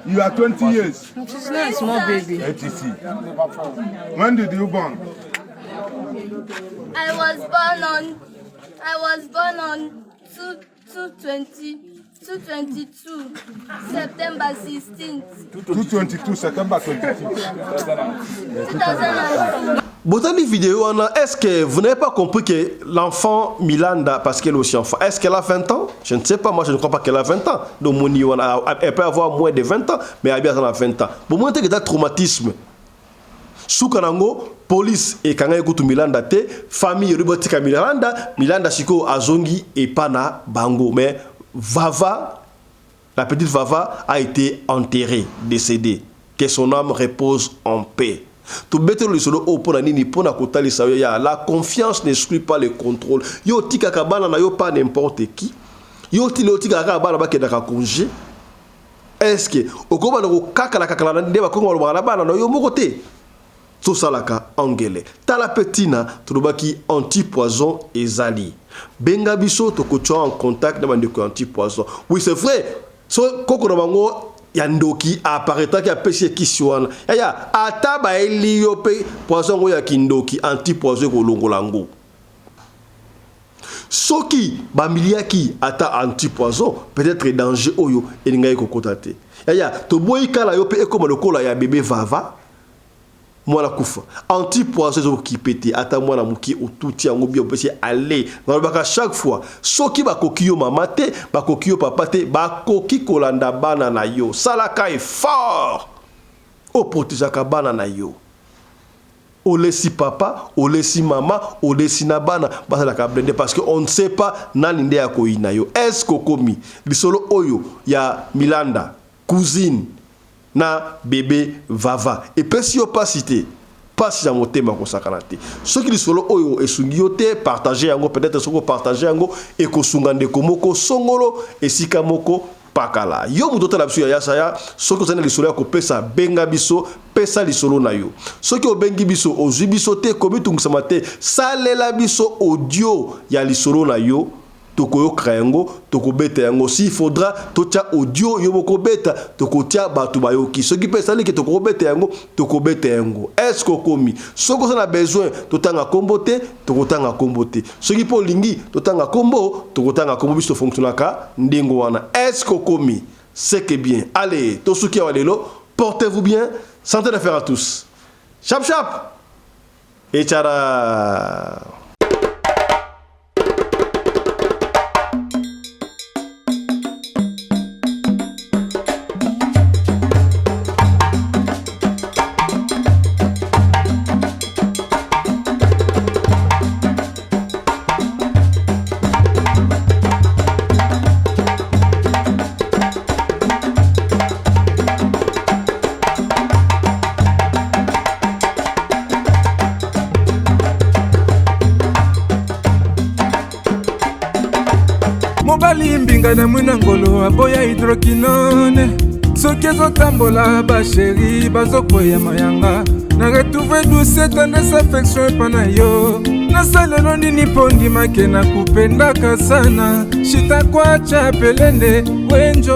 You are 20 years. She's not a small baby. ATC. When did you born? I was born on 222 September 16th. 222 September 22. 2002. Botani vidéo, est-ce que vous n'avez pas compris que l'enfant Milanda, parce qu'elle est aussi enfant, est-ce qu'elle a 20 ans? Je ne sais pas, moi je ne crois pas qu'elle a 20 ans. Donc elle peut avoir moins de 20 ans, mais elle a 20 ans. Pour moi, c'est un traumatisme. Soukanango, police et quand écoute Milanda te, famille Rubotika Milanda Siko Azongi et Pana Bango. Mais Vava, la petite Vava a été enterrée, décédée. Que son âme repose en paix. La confiance n'exclut pas le contrôle. Yo tika kabana na yo pas n'importe qui. yo ti le ti kaka bana ba ke da congé est-ce que okoba na kakala na ndeba ko ngolo bana bana no yo moko te tout ça la ka angele tala petina tulobaki anti-poison ezali benga biso to ko en contact na bande ko anti-poison oui c'est vrai so koko na bango ya ndoki apparaîtra ki apesi kiswana ya ata ba eli yo pe poison ngo ya kindoki anti-poison ko longolango soki bamiliaki ata anti-poison peut-être danger oyo elinga ekokota te ya to boyi kala yo pe ekoma lokola ya bébé vava mwana kufa anti-poison zo ki pété ata mwana muki otuti yango bi opesi aller na baka chaque fois soki bakoki yo mama te bakoki yo papa te bakoki kolanda bana na yo salaka est fort o protégeaka bana na yo olesi papa, olesi mama, olesi na bana, basa la ka blende parce que on ne sait pas nani nde ya koina yo. Est-ce kokomi lisolo oyo ya Milanda, cousine na bébé vava. Et puis si yo pas cité, pas si yango tema ko sakanate. Ce qui lisolo oyo esungi yo te partager yango peut-être soko partager yango e ko sungande ko moko songolo esika moko pakala yo muto la biso ya saya soko zana lisolo ya ko pesa benga biso pesa lisolo na yo soki obengi biso ozwi biso te komi tungusama te salela biso audio ya lisolo na yo toko krayango toko beta yango si faudra totia audio yo boko beta toko tia batu bayoki soki pesa liki toko beta yango toko beta yango est-ce que komi soko zana besoin totanga kombo te toko tanga kombo te soki po lingi totanga kombo toko tanga kombo biso fonctionnaka ndingo wana est-ce que komi c'est que bien allez tosuki walelo portez-vous bien santé d'affaires à tous chap chap et tchara. Mbinga na mwina ngolo aboya hydroquinone soki ezotambola basheri bazokwea mayanga na retrouve douce tendresse affection epa na yo nasalelo nini mpo ndimake na kupendaka sana shitakwacha pelende wenjo